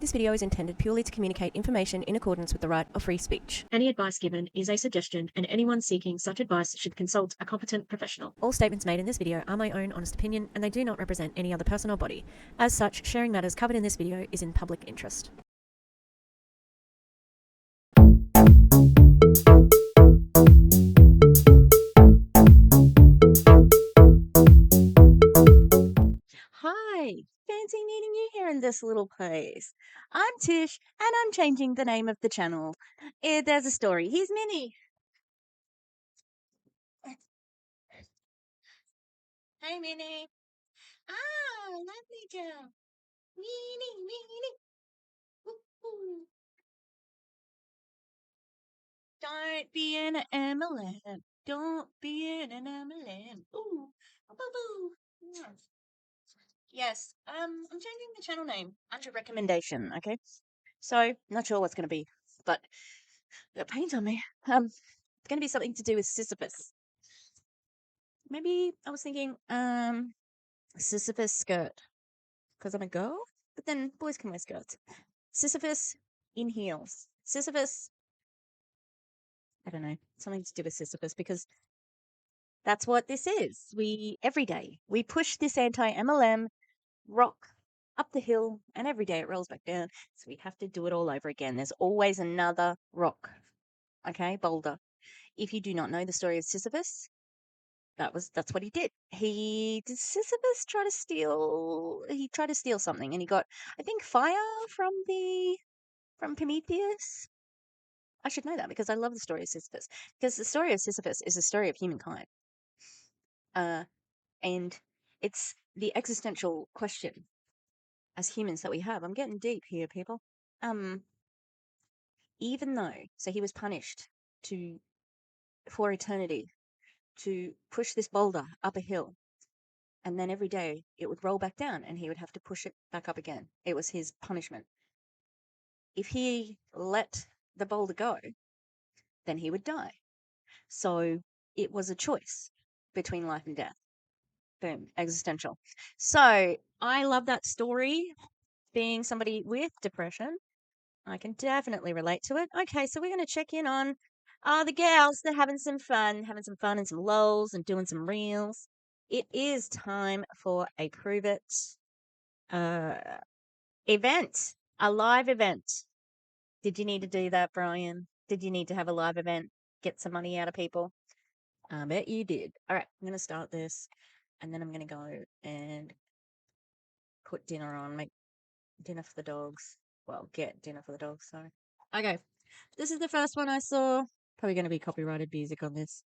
This video is intended purely to communicate information in accordance with the right of free speech. Any advice given is a suggestion, and anyone seeking such advice should consult a competent professional. All statements made in this video are my own honest opinion, and they do not represent any other person or body. As such, sharing matters covered in this video is in public interest. Hi, fancy meeting you here in this little place. I'm Tish, and I'm changing the name of the channel. There's a story. Here's Minnie. Hey, Minnie. Ah, lovely girl. Minnie, Minnie. Ooh. Don't be an MLM. Don't be an MLM. Ooh, boo boo. Yes, I'm changing the channel name under recommendation, okay? So, not sure what's going to be, but got paint on me. It's going to be something to do with Sisyphus. Maybe I was thinking, Sisyphus skirt, because I'm a girl, but then boys can wear skirts. Sisyphus in heels. Sisyphus, I don't know, something to do with Sisyphus, because that's what this is. Every day, we push this anti-MLM rock up the hill, and every day it rolls back down. So we have to do it all over again. There's always another rock, okay, boulder. If you do not know the story of Sisyphus, that's what he did. Did Sisyphus try to steal? He tried to steal something, and he got, I think, fire from Prometheus. I should know that because I love the story of Sisyphus. Because the story of Sisyphus is the story of humankind, and it's the existential question as humans that we have. I'm getting deep here, people. Even though, so he was punished for eternity to push this boulder up a hill, and then every day it would roll back down and he would have to push it back up again. It was his punishment. If he let the boulder go, then he would die. So it was a choice between life and death. Boom, existential. So I love that story. Being somebody with depression, I can definitely relate to it. Okay, so we're going to check in on the gals. They're having some fun and some lols and doing some reels. It is time for a Pruvit event, a live event. Did you need to do that, Brian? Did you need to have a live event? Get some money out of people? I bet you did. All right, I'm going to start this, and then I'm going to go and put dinner on, make dinner for the dogs. Well, get dinner for the dogs, sorry. Okay, this is the first one I saw. Probably going to be copyrighted music on this.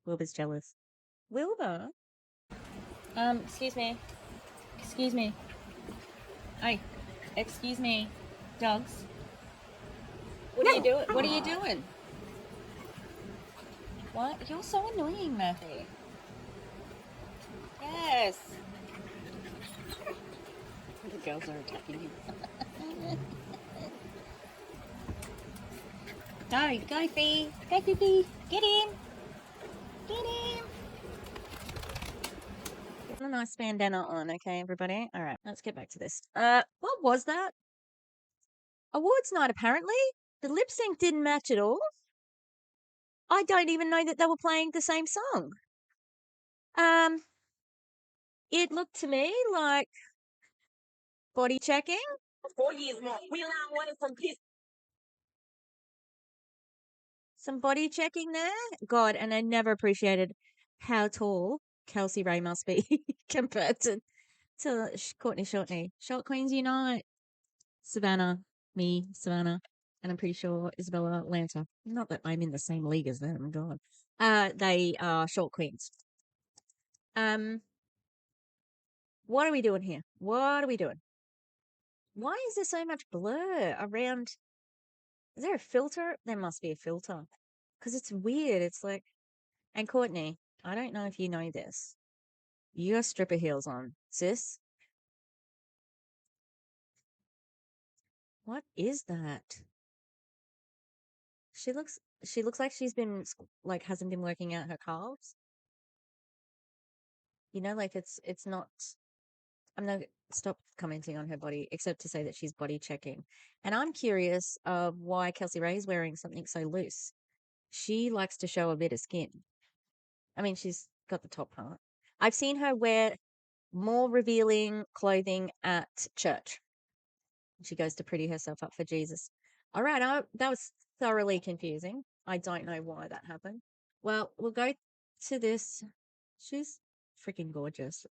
Wilbur's jealous. Wilbur? Excuse me. Excuse me. Hey, excuse me, dogs. What are you doing? What are you doing? What? You're so annoying, Matthew. Yes. The girls are attacking him. Go, Fee. Go, Fee. Get him. Get him. Get a nice bandana on, okay, everybody? All right, let's get back to this. What was that? Awards night, apparently. The lip sync didn't match at all. I don't even know that they were playing the same song. It looked to me like body checking. 4 years more. We allow one from kids. Some body checking there. God, and I never appreciated how tall Kelsey Rhae must be compared to Courtney. Short Queens Unite. Savannah. and I'm pretty sure Isabella Lanter. Not that I'm in the same league as them, God. They are short queens. What are we doing here? What are we doing? Why is there so much blur around? Is there a filter? There must be a filter. Because it's weird. It's like, and Courtney, I don't know if you know this. You got stripper heels on, sis. What is that? She looks like she's been like hasn't been working out her calves. You know, like it's not. I'm not stop commenting on her body except to say that she's body checking. And I'm curious of why Kelsey Rhae is wearing something so loose. She likes to show a bit of skin. I mean, she's got the top part. I've seen her wear more revealing clothing at church. She goes to pretty herself up for Jesus. All right, that was thoroughly confusing. I don't know why that happened. Well, we'll go to this. She's freaking gorgeous.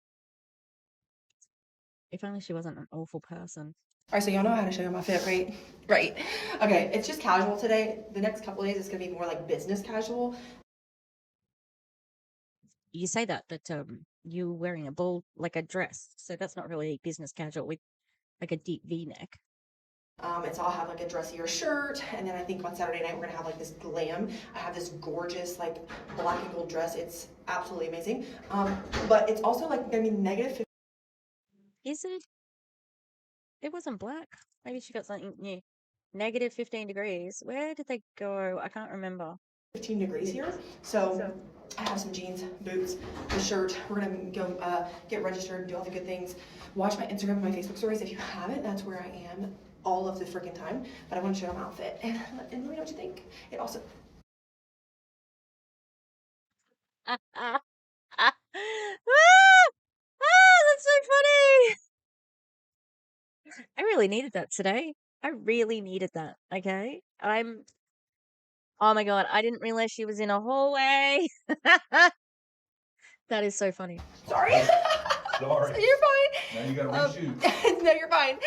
If only she wasn't an awful person. All right, so y'all know how to show you my fit, right? Right. Okay, it's just casual today. The next couple of days, it's gonna be more like business casual. You say that, but you're wearing a ball like a dress, so that's not really business casual with like a deep V-neck. And so I'll have like a dressier shirt, and then I think on Saturday night we're gonna have like this glam. I have this gorgeous like black and gold dress. It's absolutely amazing. But it's also like gonna be negative. Is it? It wasn't black. Maybe she got something new. Negative 15 degrees. Where did they go? I can't remember. 15 degrees here. So I have some jeans, boots, the shirt. We're gonna go get registered and do all the good things. Watch my Instagram and my Facebook stories if you haven't. That's where I am all of the freaking time. But I want to show you my outfit and let me know what you think. It also. Ah, that's so funny. I really needed that today. I really needed that. Okay. Oh my God. I didn't realize she was in a hallway. That is so funny. Sorry. Sorry. You're fine. Now you gotta reshoot. No, you're fine.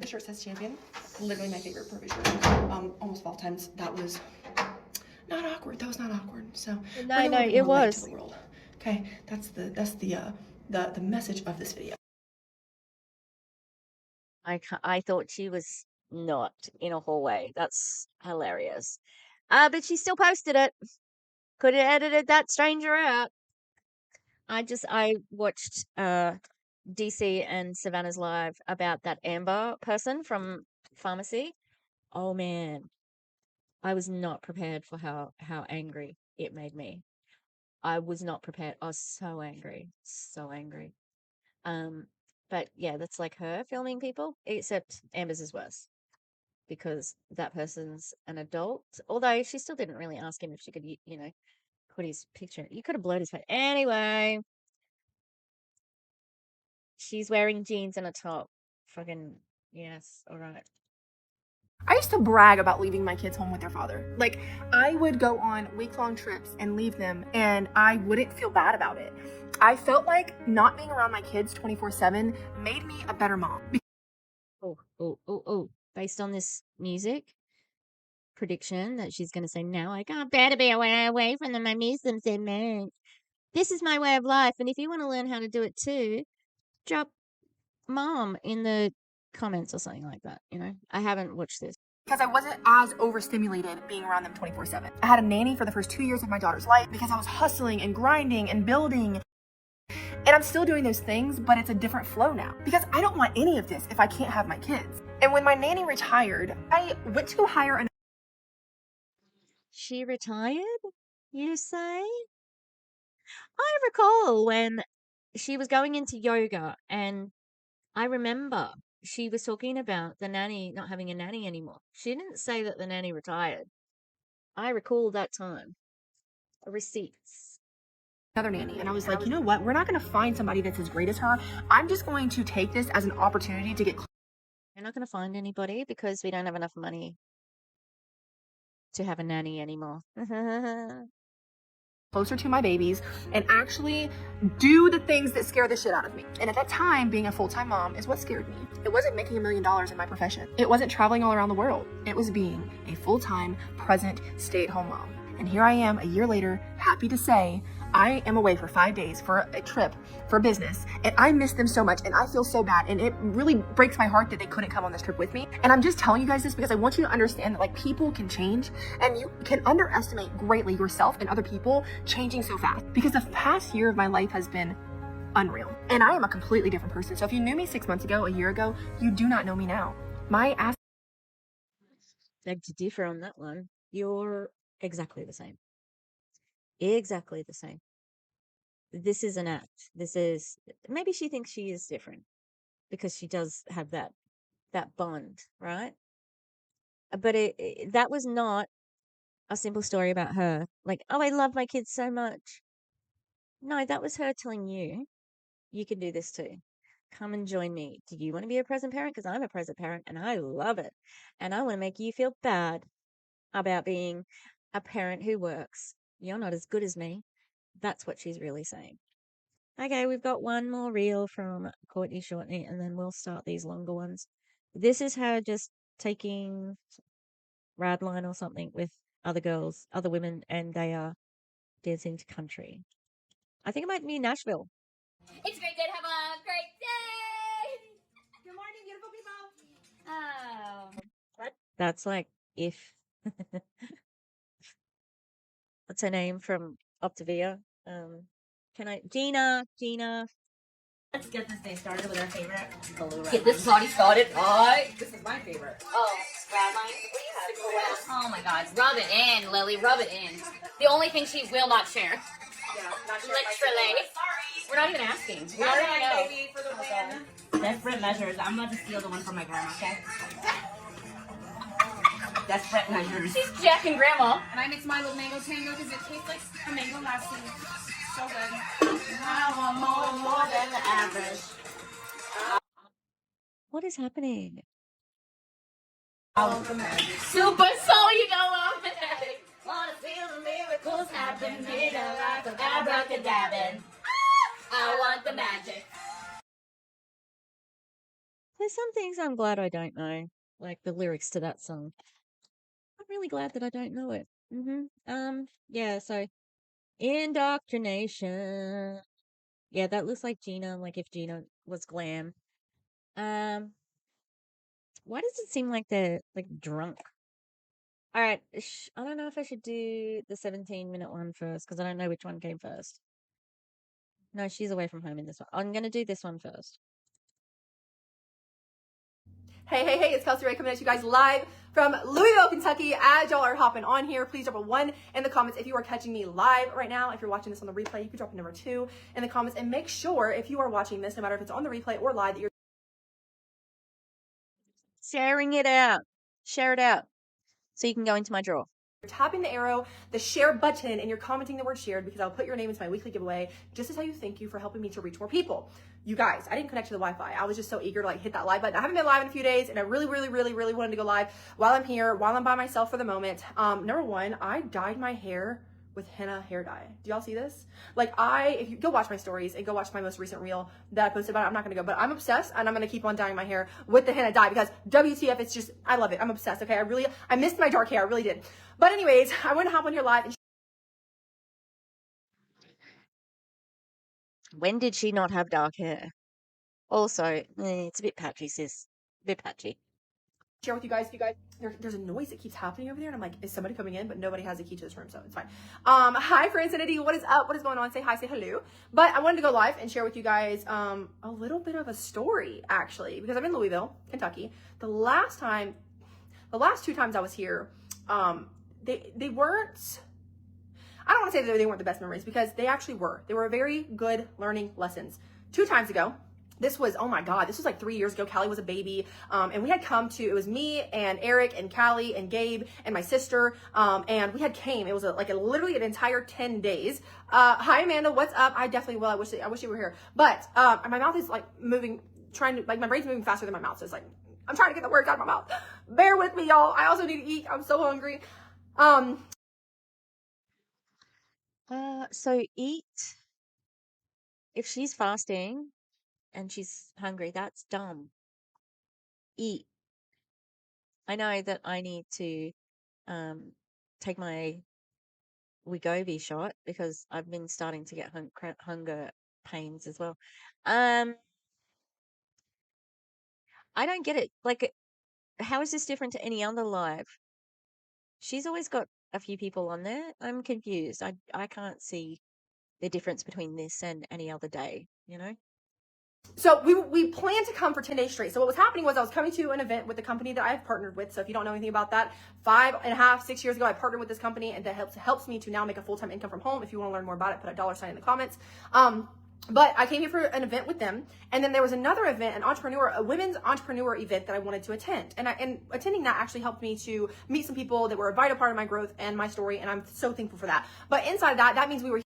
The shirt says champion. Literally my favorite Pruvit shirt. Almost all times that was not awkward. That was not awkward. So No, it was. to the world. Okay, that's the message of this video. I thought she was not in a hallway. That's hilarious. But she still posted it. Could have edited that stranger out. I watched DC and Savannah's live about that Amber person from pharmacy. Oh man, I was not prepared for how angry it made me. I was not prepared. I was so angry, so angry. But yeah, that's like her filming people, except Amber's is worse because that person's an adult. Although she still didn't really ask him if she could, put his picture. You could have blurred his face. Anyway, she's wearing jeans and a top. Fucking yes, all right. I used to brag about leaving my kids home with their father. Like, I would go on week-long trips and leave them, and I wouldn't feel bad about it. I felt like not being around my kids 24/7 made me a better mom. Oh. Based on this music prediction that she's going to say, now I can't bear to be away from them. I miss them so much. This is my way of life. And if you want to learn how to do it too, drop mom in the comments or something like that. I haven't watched this. Because I wasn't as overstimulated being around them 24/7. I had a nanny for the first 2 years of my daughter's life because I was hustling and grinding and building. And I'm still doing those things, but it's a different flow now. Because I don't want any of this if I can't have my kids. And when my nanny retired, I went to go hire an. She retired, you say? I recall when she was going into yoga, and I remember she was talking about the nanny not having a nanny anymore. She didn't say that the nanny retired. I recall that time. Receipts. Another nanny, and I was like, you know what, we're not going to find somebody that's as great as her. I'm just going to take this as an opportunity to get We're not going to find anybody because we don't have enough money to have a nanny anymore. closer to my babies and actually do the things that scare the shit out of me. And at that time, being a full-time mom is what scared me. It wasn't making $1 million in my profession. It wasn't traveling all around the world. It was being a full-time, present, stay-at-home mom. And here I am a year later, happy to say I am away for 5 days for a trip for business, and I miss them so much, and I feel so bad, and it really breaks my heart that they couldn't come on this trip with me. And I'm just telling you guys this because I want you to understand that like people can change, and you can underestimate greatly yourself and other people changing so fast. Because the past year of my life has been unreal, and I am a completely different person. So if you knew me 6 months ago, a year ago, you do not know me now. My ass. Beg to differ on that one. You're exactly the same. Exactly the same. This is an act. This is, maybe she thinks she is different because she does have that bond, right? But that was not a simple story about her. Like, oh, I love my kids so much. No, that was her telling you, you can do this too. Come and join me. Do you want to be a present parent? Because I'm a present parent and I love it. And I want to make you feel bad about being a parent who works. You're not as good as me. That's what she's really saying. Okay, we've got one more reel from Courtney Shortney, and then we'll start these longer ones. This is her just taking Radline or something with other girls, other women, and they are dancing to country. I think it might be Nashville. It's great day to have a great day. Good morning, beautiful people. Oh. That's like if what's her name from Optavia? Gina. Let's get this day started with our favorite blue. Get this party started. This is my favorite. Oh, Radline. Oh my God, rub it in, Lily. Rub it in. The only thing she will not share. Yeah, not sure Literally. Sorry. We're not even asking. We All already right, know. baby, for the win. Desperate measures. I'm about to steal the one from my grandma. Okay. Desperate measures. She's jacking grandma. And I mix mine with mango tango because it tastes like a mango lassi. So good. I want more than the average. What is happening? Super soul, you know I'm fanatic. Wanna feel the miracles happen, made a like of abracadabra. I want the magic. There's some things I'm glad I don't know, like the lyrics to that song. I'm really glad that I don't know it. Yeah, so indoctrination. Yeah, that looks like Gina, like if Gina was glam. Why does it seem like they're like drunk? All right, I don't know if I should do the 17-minute one first because I don't know which one came first. No, she's away from home in this one. I'm going to do this one first. Hey, it's Kelsey Rhae coming at you guys live from Louisville, Kentucky. As y'all are hopping on here, please drop a 1 in the comments if you are catching me live right now. If you're watching this on the replay, you can drop a number 2 in the comments. And make sure, if you are watching this, no matter if it's on the replay or live, that you're Sharing it out. Share it out so you can go into my drawer. tapping the arrow, the share button, and you're commenting the word shared because I'll put your name into my weekly giveaway just to tell you thank you for helping me to reach more people. You guys, I didn't connect to the Wi-Fi. I was just so eager to like hit that live button. I haven't been live in a few days and I really wanted to go live while I'm here, while I'm by myself for the moment. Number one, I dyed my hair with henna hair dye. Do y'all see this? Like if you go watch my stories and go watch my most recent reel that I posted about it, I'm not gonna go, but I'm obsessed and I'm gonna keep on dyeing my hair with the henna dye because WTF, it's just, I love it. I'm obsessed, okay? I missed my dark hair, I really did. But anyways, I want to hop on here live and When did she not have dark hair? Also, it's a bit patchy, sis. A bit patchy. share with you guys. There's a noise that keeps happening over there and I'm like, is somebody coming in? But nobody has a key to this room, so it's fine. Hi Francinity, what is up? What is going on? Say hi, say hello. But I wanted to go live and share with you guys a little bit of a story actually, because I'm in Louisville, Kentucky. The last 2 times I was here, they weren't, I don't want to say that they weren't the best memories because they actually were. They were very good learning lessons. 2 times ago, this was, oh my God, this was like 3 years ago. Callie was a baby. And we had come to, it was me and Eric and Callie and Gabe and my sister. And we had came, it was literally an entire 10 days. Hi Amanda, what's up? I definitely will. I wish you were here. But my mouth is like moving, my brain's moving faster than my mouth. So it's like, I'm trying to get the words out of my mouth. Bear with me, y'all. I also need to eat. I'm so hungry. So eat. If she's fasting and she's hungry, that's dumb. Eat. I know that I need to take my Wegovy shot because I've been starting to get hunger pains as well. Um, I don't get it. Like, how is this different to any other live? She's always got a few people on there. I'm confused. I can't see the difference between this and any other day, you know? So we planned to come for 10 days straight. So what was happening was I was coming to an event with the company that I've partnered with. So if you don't know anything about that, 5.5, 6 years ago, I partnered with this company, and that helps me to now make a full-time income from home. If you want to learn more about it, put a $sign in the comments. But I came here for an event with them, and then there was another event, a women's entrepreneur event that I wanted to attend. And attending that actually helped me to meet some people that were a vital part of my growth and my story, and I'm so thankful for that. But inside that means we were.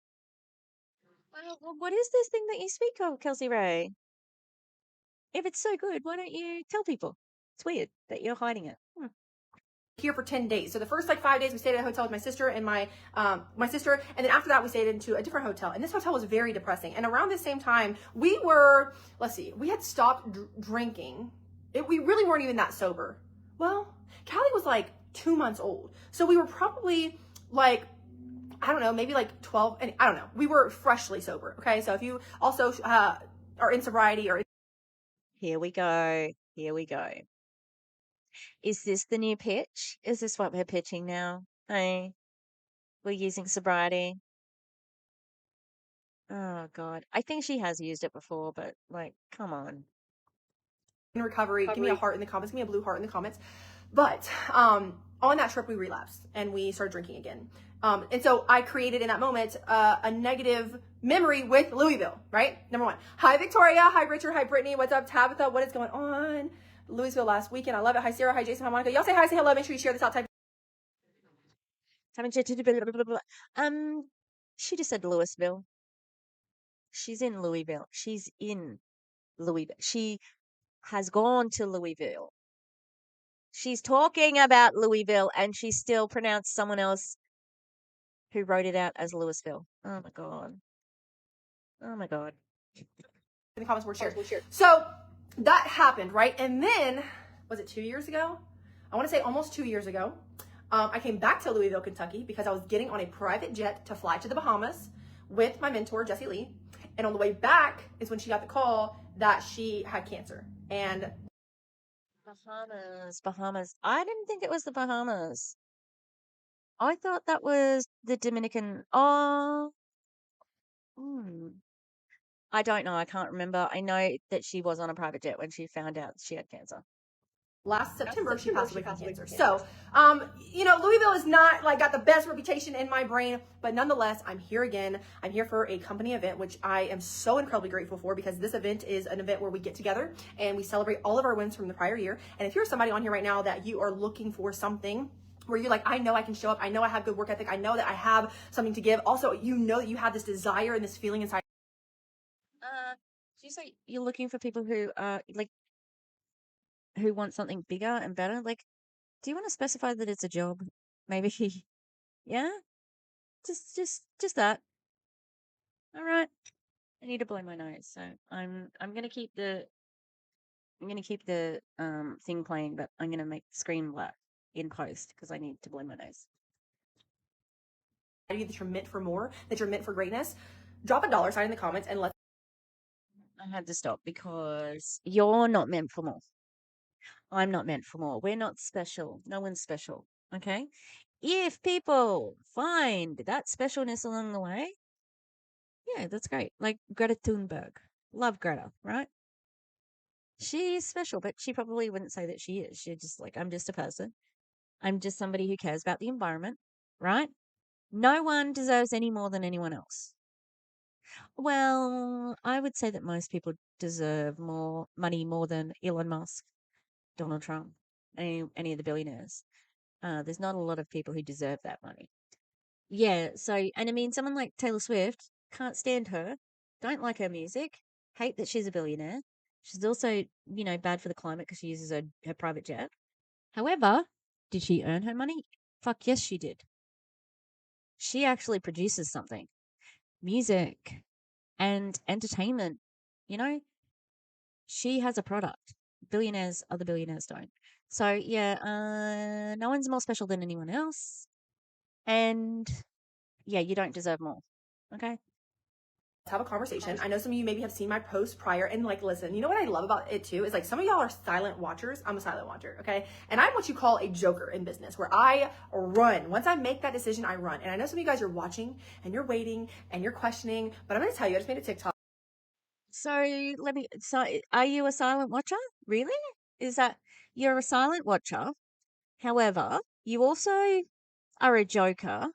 Well, what is this thing that you speak of, Kelsey Rhae? If it's so good, why don't you tell people? It's weird that you're hiding it. Here for 10 days. So the first 5 days we stayed at a hotel with my sister and my sister, and then after that we stayed into a different hotel, and this hotel was very depressing. And around the same time we were, we had stopped drinking. We really weren't even that sober. Well, Callie was 2 months old, so we were probably I don't know, maybe 12, and I don't know, we were freshly sober. Okay, so if you also are in sobriety or Here we go. Is this the new pitch? Is this what we're pitching now? Hey, we're using sobriety. Oh God, I think she has used it before, but come on. in recovery, give me a heart in the comments, give me a blue heart in the comments. But on that trip we relapsed and we started drinking again. And so I created in that moment a negative memory with Louisville, right? Number one. Hi Victoria, hi Richard, hi Brittany, what's up Tabitha, what is going on? Louisville last weekend, I love it. Hi Sarah, hi Jason, hi Monica. Y'all say hi, say hello, make sure you share this out. Type. She just said Louisville. She's in Louisville. She's in Louisville. She has gone to Louisville. She's talking about Louisville, and she still pronounced someone else who wrote it out as Louisville. Oh my God. Oh my God. In the comments were shared. So that happened, right? And then, was it 2 years ago? I want to say almost 2 years ago. I came back to Louisville, Kentucky because I was getting on a private jet to fly to the Bahamas with my mentor, Jessie Lee. And on the way back is when she got the call that she had cancer. And Bahamas. I didn't think it was the Bahamas. I thought that was the Dominican. Oh, I don't know. I can't remember. I know that she was on a private jet when she found out she had cancer. last September, she passed away from cancer. So, Louisville is not got the best reputation in my brain, but nonetheless, I'm here again. I'm here for a company event, which I am so incredibly grateful for because this event is an event where we get together and we celebrate all of our wins from the prior year. And if you're somebody on here right now that you are looking for something where you're I know I can show up, I know I have good work ethic, I know that I have something to give. Also, you know that you have this desire and this feeling inside. Do you say you're looking for people who who want something bigger and better? Do you want to specify that it's a job? Maybe, yeah. Just that. All right. I need to blow my nose, so I'm gonna keep the thing playing, but I'm gonna make the screen black in post because I need to blow my nose. That you're meant for more, that you're meant for greatness. Drop a $sign in the comments and let's. I had to stop because you're not meant for more. I'm not meant for more. We're not special. No one's special. Okay? If people find that specialness along the way, yeah, that's great. Like Greta Thunberg. Love Greta, right? She's special, but she probably wouldn't say that she is. She's just I'm just a person. I'm just somebody who cares about the environment, right? No one deserves any more than anyone else. Well, I would say that most people deserve more money more than Elon Musk, Donald Trump, any of the billionaires. There's not a lot of people who deserve that money. Yeah, so, and I mean, someone like Taylor Swift, can't stand her, don't like her music, hate that she's a billionaire. She's also, bad for the climate because she uses her private jet. However, did she earn her money? Fuck yes, she did. She actually produces something, music and entertainment. You know, she has a product. Other billionaires don't. So yeah, no one's more special than anyone else. And yeah, you don't deserve more. Okay. Have a conversation. I know some of you maybe have seen my post prior, and like, listen, you know what I love about it too is like some of y'all are silent watchers. I'm a silent watcher, okay? And I'm what you call a joker in business, where I run. Once I make that decision, I run. And I know some of you guys are watching and you're waiting and you're questioning, but I'm gonna tell you, I just made a TikTok. So are you a silent watcher? Really? Is that you're a silent watcher? However, you also are a joker,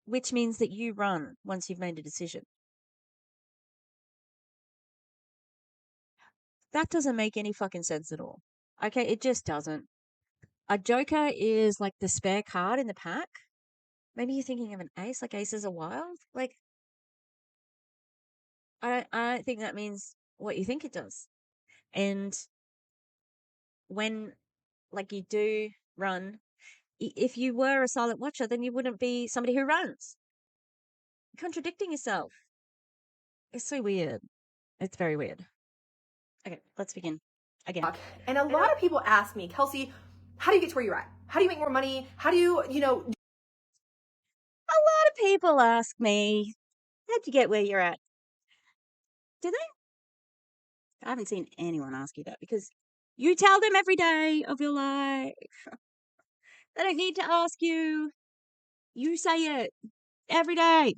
which means that you run once you've made a decision. That doesn't make any fucking sense at all. Okay, it just doesn't. A joker is like the spare card in the pack. Maybe you're thinking of an ace, like aces are wild. Like, I don't think that means what you think it does. And when, like, you do run, if you were a silent watcher, then you wouldn't be somebody who runs. Contradicting yourself. It's so weird. It's very weird. Okay, let's begin again. And a lot of people ask me, Kelsey, how do you get to where you're at? How do you make more money? How do you, A lot of people ask me, how'd you get where you're at? Do they? I haven't seen anyone ask you that because you tell them every day of your life. They don't need to ask you. You say it every day.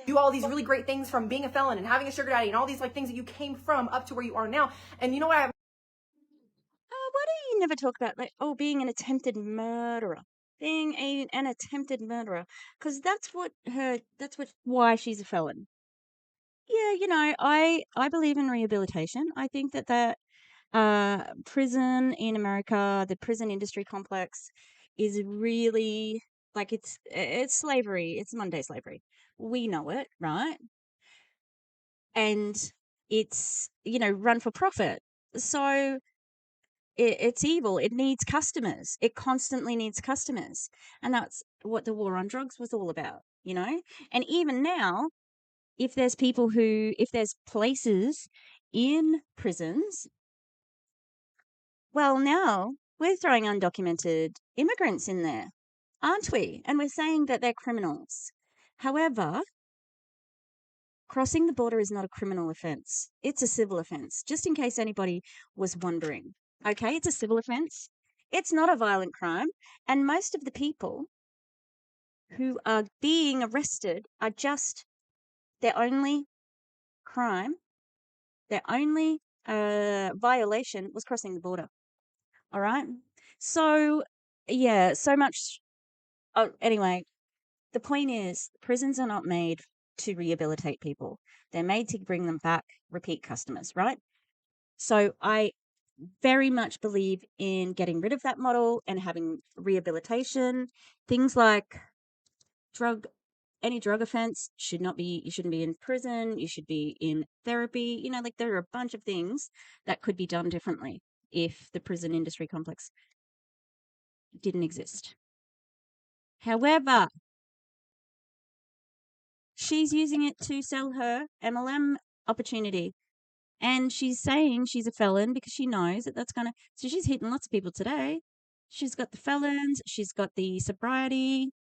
do all these really great things from being a felon and having a sugar daddy and all these like things that you came from up to where you are now? And you know what I have? Why do you never talk about being an attempted murderer? Being an attempted murderer, because that's why she's a felon. Yeah, I believe in rehabilitation. I think that prison in America, the prison industry complex, is really like it's slavery. It's Monday slavery. We know it, right? And it's run for profit. So it's evil. It needs customers. It constantly needs customers, and that's what the war on drugs was all about. And even now, if there's places in prisons, well, now we're throwing undocumented immigrants in there, aren't we? And we're saying that they're criminals. However, crossing the border is not a criminal offense. It's a civil offense, just in case anybody was wondering. Okay, it's a civil offense. It's not a violent crime. And most of the people who are being arrested are just their only crime, their only violation was crossing the border. All right. So, yeah, so much. Oh, anyway, the point is, prisons are not made to rehabilitate people. They're made to bring them back, repeat customers, right? So I very much believe in getting rid of that model and having rehabilitation. Things like any drug offense you shouldn't be in prison. You should be in therapy. Like there are a bunch of things that could be done differently if the prison industry complex didn't exist. However, she's using it to sell her MLM opportunity. And she's saying she's a felon because she knows that that's so she's hitting lots of people today. She's got the felons, she's got the sobriety,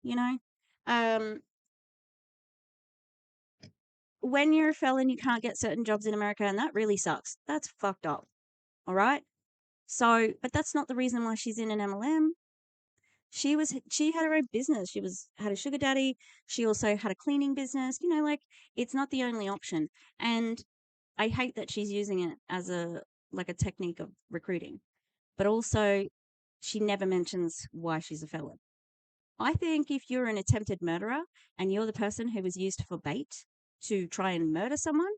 when you're a felon, you can't get certain jobs in America, and that really sucks. That's fucked up. All right. So, but that's not the reason why she's in an MLM. She had her own business. Had a sugar daddy. She also had a cleaning business. It's not the only option. And I hate that she's using it as a technique of recruiting. But also, she never mentions why she's a felon. I think if you're an attempted murderer and you're the person who was used for bait to try and murder someone,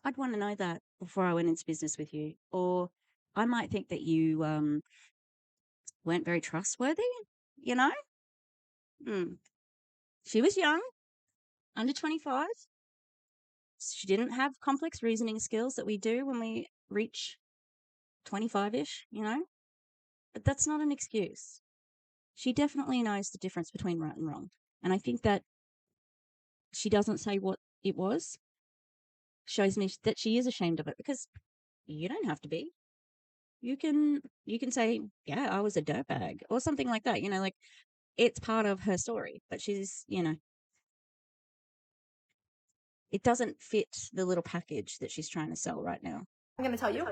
I'd want to know that before I went into business with you. Or I might think that you weren't very trustworthy, you know? She was young, under 25. She didn't have complex reasoning skills that we do when we reach 25-ish, But that's not an excuse. She definitely knows the difference between right and wrong. And I think that she doesn't say what it was shows me that she is ashamed of it, because you don't have to be. You can say, yeah, I was a dirtbag or something like that, like it's part of her story, but she's, it doesn't fit the little package that she's trying to sell right now. I'm going to tell you,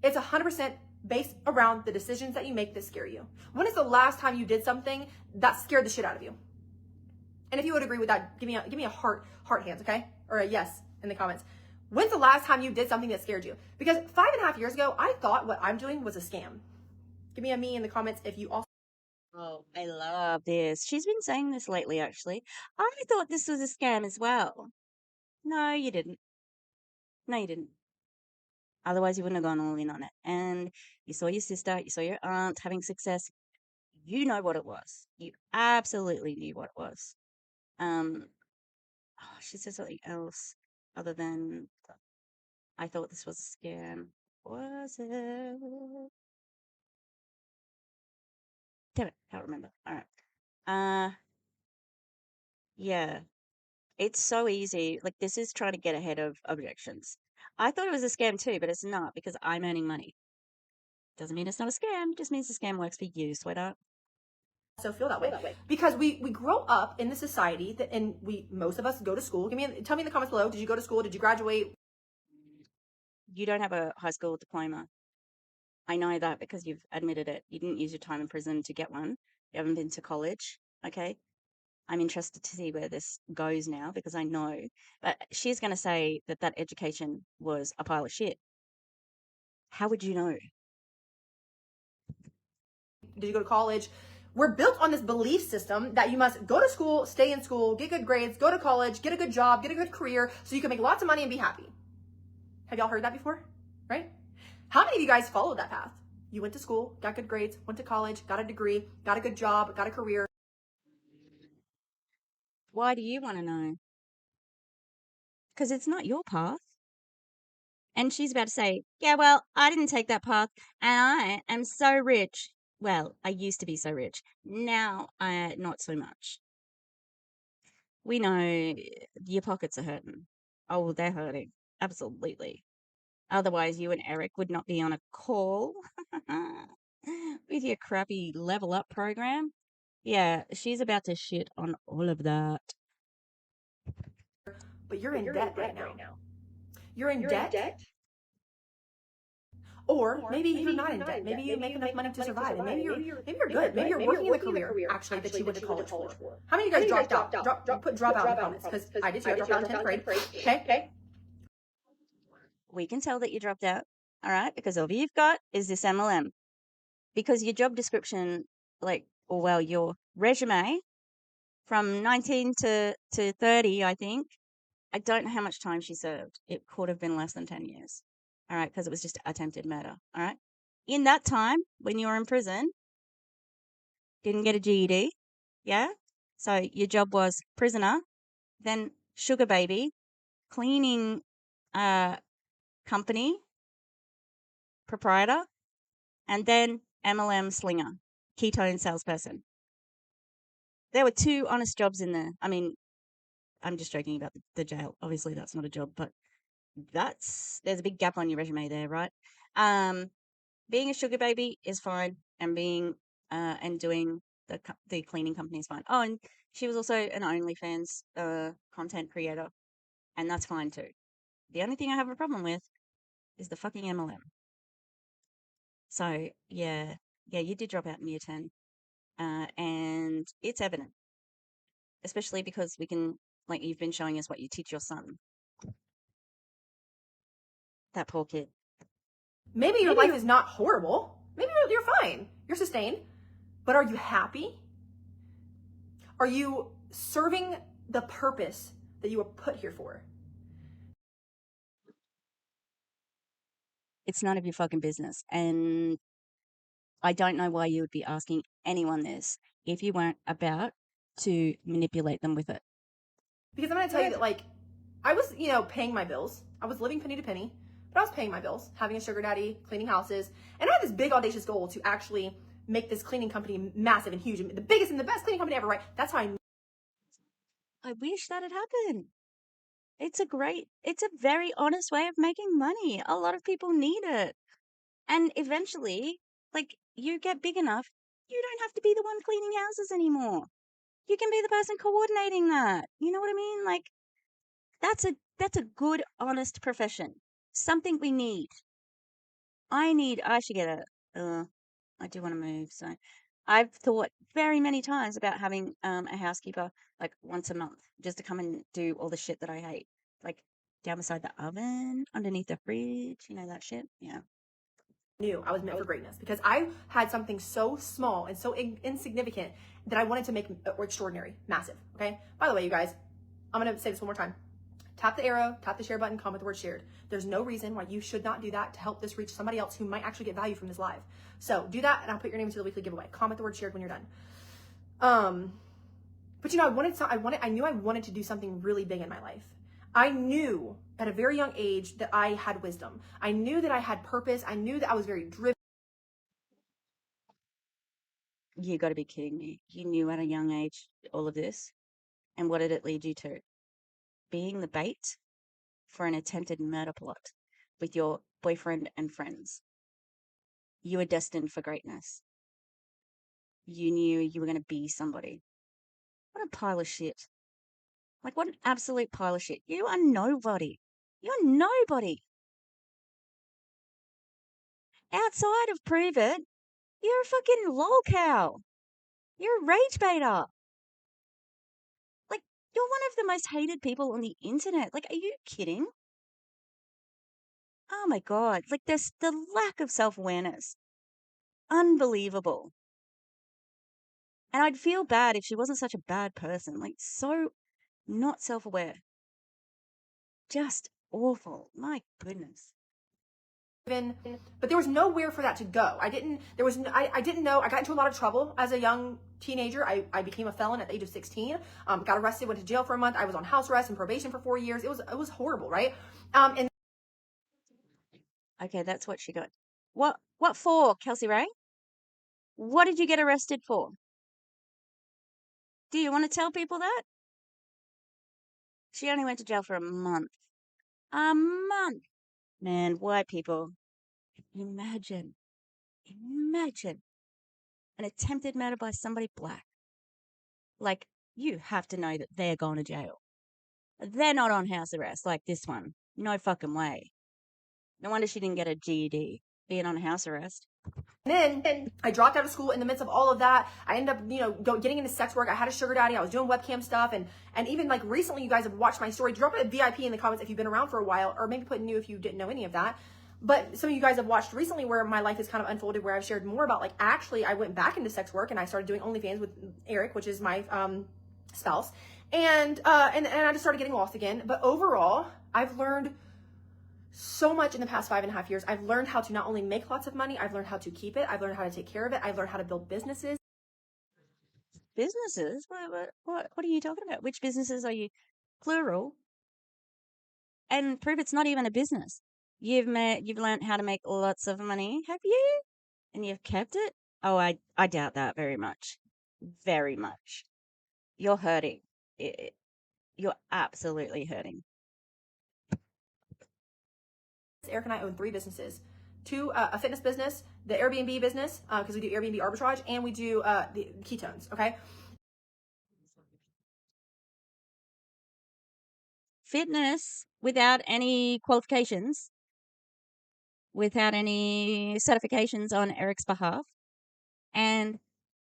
it's 100% based around the decisions that you make that scare you. When is the last time you did something that scared the shit out of you? And if you would agree with that, give me a heart hands, okay? Or a yes in the comments. When's the last time you did something that scared you? Because 5.5 years ago, I thought what I'm doing was a scam. Give me a me in the comments if you also. Oh, I love this. She's been saying this lately, actually. I thought this was a scam as well. No, you didn't. No, you didn't. Otherwise, you wouldn't have gone all in on it. And you saw your sister, you saw your aunt having success. You know what it was. You absolutely knew what it was. She said something else other than, I thought this was a scam. Was it? Damn it, can't remember. All right. Yeah. It's so easy. Like, this is trying to get ahead of objections. I thought it was a scam too, but it's not, because I'm earning money. Doesn't mean it's not a scam. Just means the scam works for you, sweetheart. So feel that way because we grow up in the society that, and most of us go to school. Tell me in the comments below, did you go to school? Did you graduate? You don't have a high school diploma. I know that because you've admitted it. You didn't use your time in prison to get one. You haven't been to college. Okay. I'm interested to see where this goes now, because I know, but she's going to say that that education was a pile of shit. How would you know? Did you go to college? We're built on this belief system that you must go to school, stay in school, get good grades, go to college, get a good job, get a good career, so you can make lots of money and be happy. Have y'all heard that before? Right? How many of you guys followed that path? You went to school, got good grades, went to college, got a degree, got a good job, got a career. Why do you want to know? Because it's not your path. And she's about to say, yeah, well, I didn't take that path, and I am so rich. Well, I used to be so rich. Now, not so much. We know your pockets are hurting. Oh, they're hurting. Absolutely. Otherwise, you and Eric would not be on a call with your crappy level up program. Yeah, she's about to shit on all of that. But you're in debt right now. You're in debt. Or maybe you're not in debt. Maybe you make enough money to survive. And maybe you're good. Maybe you're working in the career actually that you went to college for. How many of you guys dropped out? Put drop out in the comments, because I did too. I dropped out in 10th grade. Okay. We can tell that you dropped out, all right? Because all you've got is this MLM. Because your job description, your resume from 19 to 30, I think. I don't know how much time she served. It could have been less than 10 years. All right, because it was just attempted murder. All right. In that time, when you were in prison, didn't get a GED. Yeah. So your job was prisoner, then sugar baby, cleaning company proprietor, and then MLM slinger, ketone salesperson. There were 2 honest jobs in there. I mean, I'm just joking about the jail. Obviously, that's not a job, but there's a big gap on your resume there, right? Being a sugar baby is fine, and being and doing the cleaning company is fine. Oh, and she was also an OnlyFans content creator, and that's fine too. The only thing I have a problem with is the fucking MLM. So yeah, you did drop out in year 10, and it's evident, especially because you've been showing us what you teach your son. That poor kid. Maybe your life is not horrible. Maybe you're fine. You're sustained. But are you happy? Are you serving the purpose that you were put here for? It's none of your fucking business. And I don't know why you would be asking anyone this if you weren't about to manipulate them with it. Because I'm going to tell you that, I was, paying my bills. I was living penny to penny, but I was paying my bills, having a sugar daddy, cleaning houses. And I had this big audacious goal to actually make this cleaning company massive and huge, and the biggest and the best cleaning company ever, right? That's how I wish that had happened. It's a very honest way of making money. A lot of people need it. And eventually, like, you get big enough, you don't have to be the one cleaning houses anymore. You can be the person coordinating that. You know what I mean? Like, that's a good, honest profession. Something we need. I should get I do want to move, so I've thought very many times about having a housekeeper like once a month just to come and do all the shit that I hate. Like down beside the oven, underneath the fridge, you know, that shit. Yeah. knew I was meant for greatness, because I had something so small and so insignificant that I wanted to make extraordinary, massive. Okay. By the way, you guys, I'm going to say this one more time. Tap the arrow, tap the share button, comment the word shared. There's no reason why you should not do that to help this reach somebody else who might actually get value from this live. So do that, and I'll put your name into the weekly giveaway. Comment the word shared when you're done. But you know, I knew I wanted to do something really big in my life. I knew at a very young age that I had wisdom. I knew that I had purpose. I knew that I was very driven. You got to be kidding me. You knew at a young age all of this. And what did it lead you to? Being the bait for an attempted murder plot with your boyfriend and friends. You were destined for greatness. You knew you were going to be somebody. What a pile of shit. Like, what an absolute pile of shit. You are nobody. You're nobody. Outside of Pruvit, you're a fucking lol cow. You're a rage baiter. Like, you're one of the most hated people on the internet. Like, are you kidding? Oh my God. Like, there's the lack of self-awareness. Unbelievable. And I'd feel bad if she wasn't such a bad person. Like, so not self-aware. Just awful. My goodness. But there was nowhere for that to go. I didn't know. I got into a lot of trouble as a young teenager. I became a felon at the age of 16. Got arrested, went to jail for a month. I was on house arrest and probation for 4 years. It was horrible, right? And Okay, that's what she got. What for, Kelsey Rhae? What did you get arrested for? Do you want to tell people that? She only went to jail for a month. A month. Man, white people. Imagine an attempted murder by somebody black. Like, you have to know that they're going to jail. They're not on house arrest like this one. No fucking way. No wonder she didn't get a GED, being on house arrest. then I dropped out of school in the midst of all of that. I ended up, getting into sex work. I had a sugar daddy. I was doing webcam stuff. And even like recently, you guys have watched my story. Drop a VIP in the comments if you've been around for a while, or maybe put new if you didn't know any of that. But some of you guys have watched recently where my life has kind of unfolded, where I've shared more about, like, actually I went back into sex work and I started doing OnlyFans with Eric, which is my spouse. And I just started getting lost again. But overall, I've learned so much in the past 5.5 years. I've learned how to not only make lots of money, I've learned how to keep it. I've learned how to take care of it. I've learned how to build businesses. Businesses? What are you talking about? Which businesses are you? Plural. And prove it's not even a business. You've learned how to make lots of money, have you? And you've kept it? Oh, I doubt that very much. Very much. You're hurting. You're absolutely hurting. Eric and I own 3 businesses. 2, a fitness business, the Airbnb business, because we do Airbnb arbitrage, and we do the ketones, okay? Fitness without any qualifications, without any certifications on Eric's behalf, and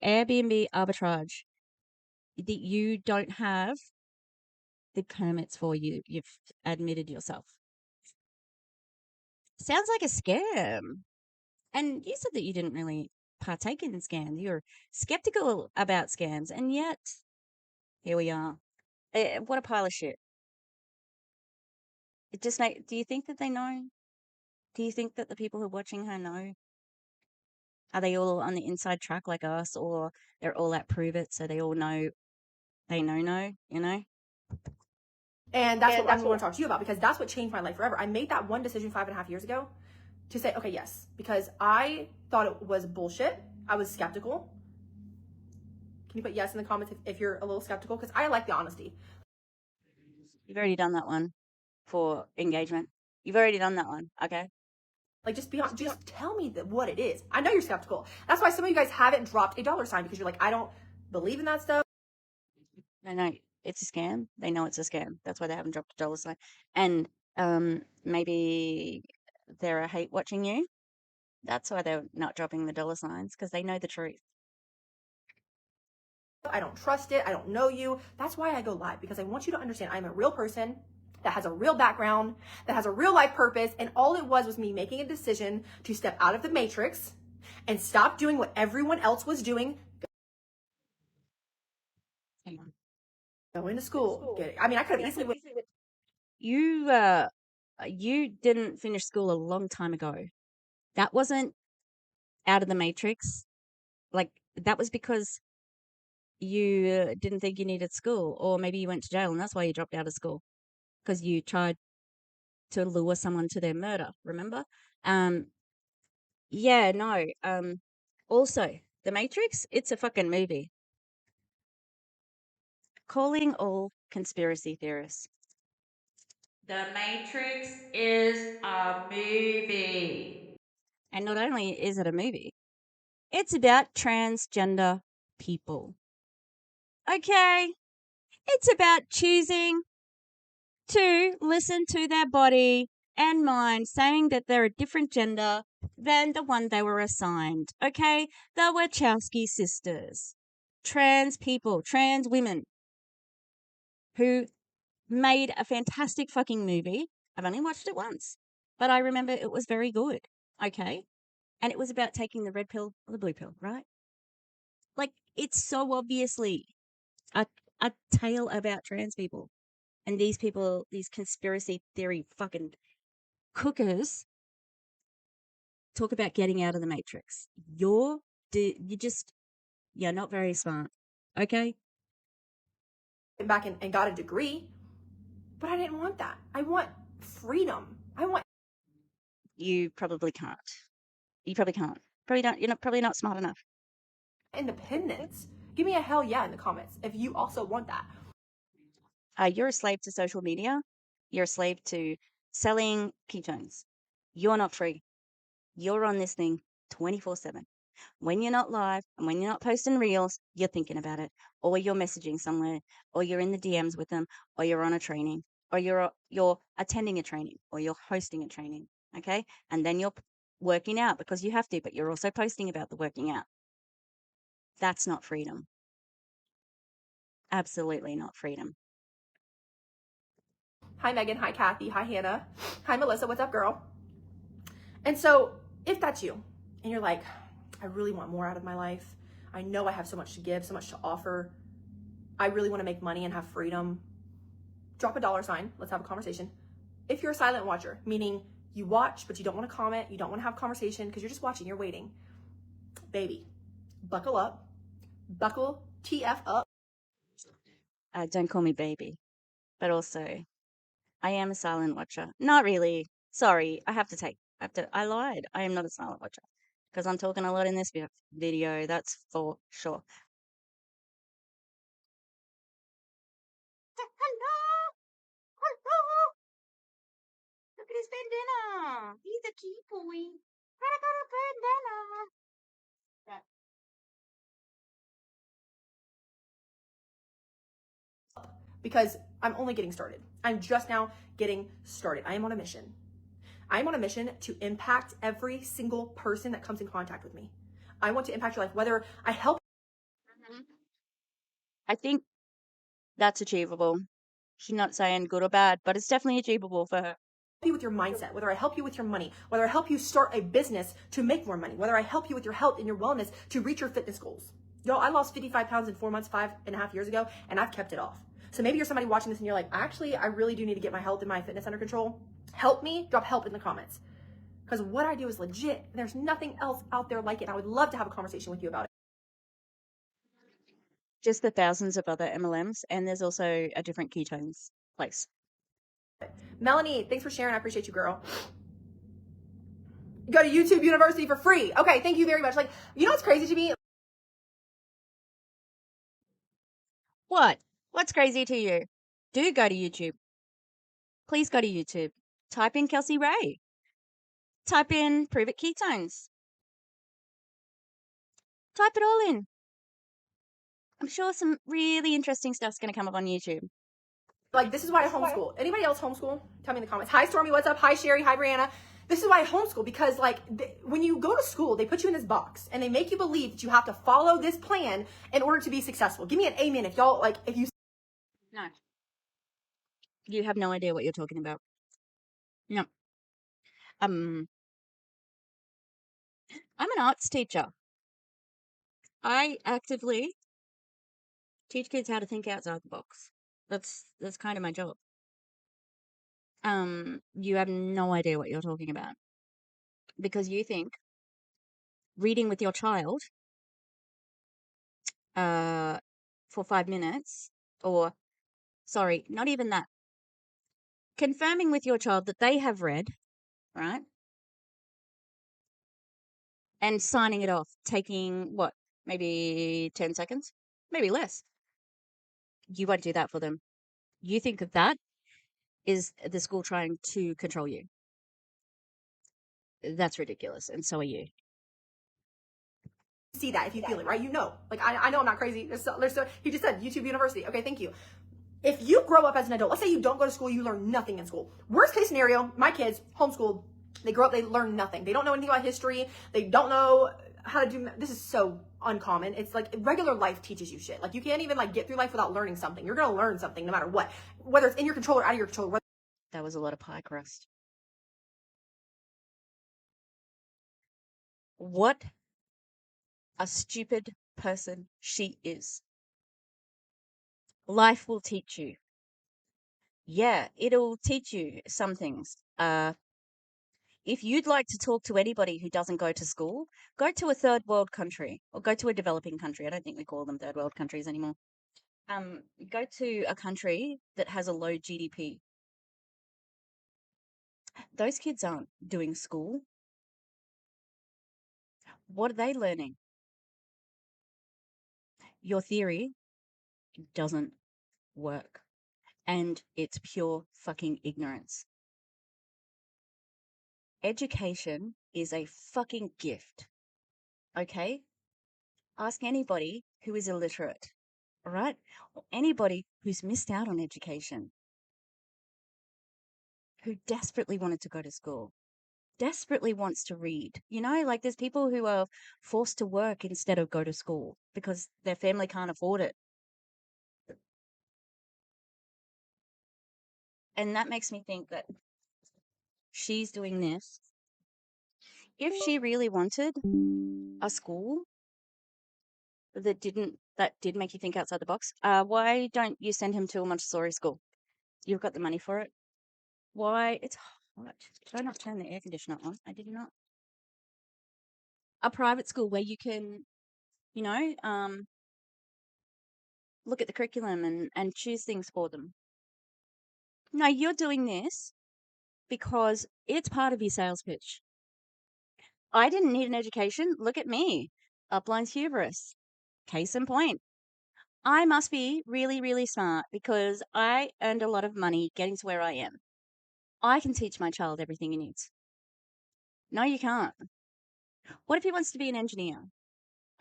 Airbnb arbitrage that you don't have the permits for. You've admitted yourself. Sounds like a scam. And you said that you didn't really partake in scams. You're skeptical about scams, and yet here we are. What a pile of shit. It just do you think that they know? Do you think that the people who are watching her know? Are they all on the inside track like us, or they're all at Pruvit, so they all know, you know? And that's what I want to talk to you about, because that's what changed my life forever. I made that one decision 5.5 years ago to say, okay, yes, because I thought it was bullshit I was skeptical. Can you put yes in the comments if you're a little skeptical? Because I like the honesty. You've already done that one for engagement. You've already done that one. Okay. Like, just be honest. Just tell me what it is. I know you're skeptical. That's why some of you guys haven't dropped a $sign, because you're like, I don't believe in that stuff. No, it's a scam. They know it's a scam. That's why they haven't dropped a $sign. And maybe they're hate watching you. That's why they're not dropping the $signs, because they know the truth. I don't trust it. I don't know you. That's why I go live, because I want you to understand I'm a real person that has a real background, that has a real life purpose. And all it was me making a decision to step out of the matrix and stop doing what everyone else was doing. Hang on. Going to school. I mean, I could have easily. You didn't finish school a long time ago. That wasn't out of the matrix. Like, that was because you didn't think you needed school, or maybe you went to jail and that's why you dropped out of school, because you tried to lure someone to their murder. Remember? Yeah, no. Also, The Matrix, it's a fucking movie. Calling all conspiracy theorists. The Matrix is a movie. And not only is it a movie, it's about transgender people. Okay? It's about choosing to listen to their body and mind, saying that they're a different gender than the one they were assigned. Okay? The Wachowski sisters. Trans people, trans women who made a fantastic fucking movie. I've only watched it once, but I remember it was very good. Okay? And it was about taking the red pill or the blue pill, right? Like, it's so obviously a tale about trans people. And these people, these conspiracy theory fucking cookers, talk about getting out of the matrix. You're not very smart. Okay? Back and got a degree, but I didn't want that. I want freedom. You probably can't. You probably can't. Probably don't. You're probably not smart enough. Independence. Give me a hell yeah in the comments if you also want that. You're a slave to social media. You're a slave to selling ketones. You're not free. You're on this thing 24/7. When you're not live and when you're not posting reels, you're thinking about it, or you're messaging somewhere, or you're in the DMs with them, or you're on a training, or you're attending a training, or you're hosting a training. Okay, and then you're working out because you have to, but you're also posting about the working out. That's not freedom. Absolutely not freedom. Hi, Megan. Hi, Kathy. Hi, Hannah. Hi, Melissa. What's up, girl? And so, if that's you, and you're like, I really want more out of my life. I know I have so much to give, so much to offer. I really want to make money and have freedom. Drop a $sign. Let's have a conversation. If you're a silent watcher, meaning you watch, but you don't want to comment, you don't want to have conversation because you're just watching, you're waiting. Baby, buckle up. Buckle TF up. Don't call me baby. But also, I am a silent watcher. Not really. Sorry, I lied. I am not a silent watcher. Because I'm talking a lot in this video, that's for sure. Hello! Look at his bandana! He's a cute boy. I got a bandana! Because I'm only getting started. I'm just now getting started. I am on a mission. I am on a mission to impact every single person that comes in contact with me. I want to impact your life, whether I help. I think that's achievable. She's not saying good or bad, but it's definitely achievable for her. You with your mindset, whether I help you with your money, whether I help you start a business to make more money, whether I help you with your health and your wellness to reach your fitness goals. Yo, I lost 55 pounds in 4 months, 5.5 years ago, and I've kept it off. So maybe you're somebody watching this and you're like, actually, I really do need to get my health and my fitness under control. Help me, drop help in the comments. Because what I do is legit. There's nothing else out there like it. And I would love to have a conversation with you about it. Just the thousands of other MLMs, and there's also a different ketones place. Melanie, thanks for sharing. I appreciate you, girl. Go to YouTube University for free. Okay, thank you very much. Like, you know what's crazy to me? What? What's crazy to you? Do go to YouTube. Please go to YouTube. Type in Kelsey Rhae. Type in Pruvit ketones. Type it all in. I'm sure some really interesting stuff's going to come up on YouTube. Like, this is why I homeschool. Anybody else homeschool? Tell me in the comments. Hi, Stormy. What's up? Hi, Sherry. Hi, Brianna. This is why I homeschool, because like when you go to school, they put you in this box and they make you believe that you have to follow this plan in order to be successful. Give me an amen if y'all like, if you. No. You have no idea what you're talking about. No. I'm an arts teacher. I actively teach kids how to think outside the box. That's kind of my job. You have no idea what you're talking about. Because you think reading with your child for 5 minutes, or sorry, not even that. Confirming with your child that they have read, right? And signing it off, taking what? Maybe 10 seconds? Maybe less. You won't do that for them. You think that is the school trying to control you. That's ridiculous, and so are you. See that if you feel it, right? You know, like I know I'm not crazy. He just said YouTube University. Okay, thank you. If you grow up as an adult, let's say you don't go to school, you learn nothing in school. Worst case scenario, my kids homeschooled. They grow up, they learn nothing. They don't know anything about history. They don't know how to do. This is so uncommon. It's like regular life teaches you shit. Like you can't even like get through life without learning something. You're gonna learn something no matter what, whether it's in your control or out of your control. That was a lot of pie crust. What a stupid person she is. Life will teach you. Yeah, it'll teach you some things. If you'd like to talk to anybody who doesn't go to school, go to a third world country or go to a developing country. I don't think we call them third world countries anymore. Go to a country that has a low GDP. Those kids aren't doing school. What are they learning? Your theory doesn't work. And it's pure fucking ignorance. Education is a fucking gift. Okay? Ask anybody who is illiterate, all right? Or anybody who's missed out on education, who desperately wanted to go to school, desperately wants to read. You know, like there's people who are forced to work instead of go to school because their family can't afford it. And that makes me think that she's doing this. If she really wanted a school that did make you think outside the box, why don't you send him to a Montessori school? You've got the money for it. Why? It's hot. Did I not turn the air conditioner on? I did not. A private school where you can, you know, look at the curriculum and choose things for them. No, you're doing this because it's part of your sales pitch. I didn't need an education. Look at me. Upline's hubris. Case in point. I must be really, really smart because I earned a lot of money getting to where I am. I can teach my child everything he needs. No, you can't. What if he wants to be an engineer?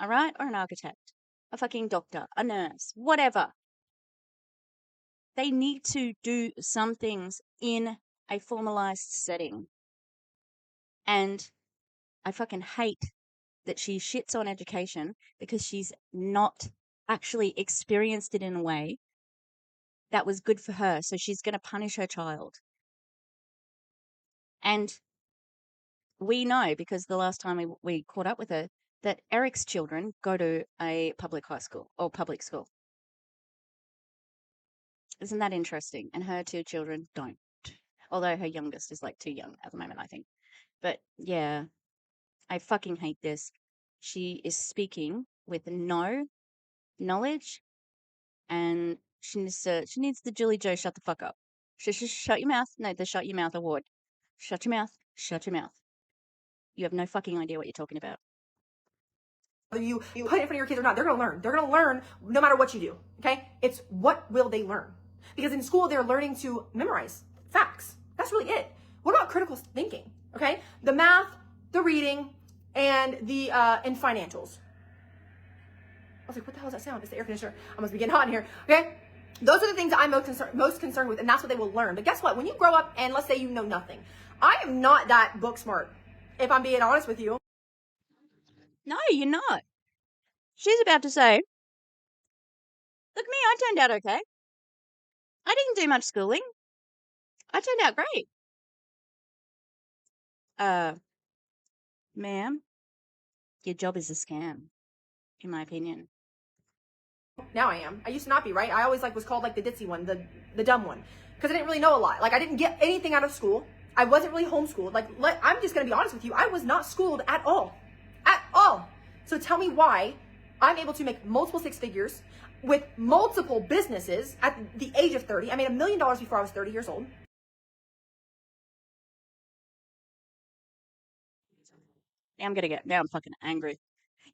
All right? Or an architect, a fucking doctor, a nurse, whatever. They need to do some things in a formalized setting. And I fucking hate that she shits on education because she's not actually experienced it in a way that was good for her. So she's going to punish her child. And we know, because the last time we caught up with her, that Eric's children go to a public high school or public school. Isn't that interesting? And her 2 children don't. Although her youngest is like too young at the moment, I think. But yeah, I fucking hate this. She is speaking with no knowledge, and she needs the Julie Joe shut the fuck up. Shut your mouth. No, the shut your mouth award. Shut your mouth. Shut your mouth. You have no fucking idea what you're talking about. Whether you put it in front of your kids or not, they're going to learn. They're going to learn no matter what you do. Okay? It's what will they learn? Because in school, they're learning to memorize facts. That's really it. What about critical thinking? Okay? The math, the reading, and the and financials. I was like, what the hell is that sound? It's the air conditioner. I must be getting hot in here. Okay? Those are the things that I'm most concerned with, and that's what they will learn. But guess what? When you grow up and let's say you know nothing, I am not that book smart, if I'm being honest with you. No, you're not. She's about to say, look, me, I turned out okay. I didn't do much schooling. I turned out great. Ma'am, your job is a scam, in my opinion. Now I am. I used to not be, right? I always was called the ditzy one, the dumb one, because I didn't really know a lot. I didn't get anything out of school. I wasn't really homeschooled. I'm just gonna be honest with you. I was not schooled at all, at all. So tell me why I'm able to make multiple six figures with multiple businesses at the age of 30. I made $1 million before I was 30 years old. Now I'm fucking angry.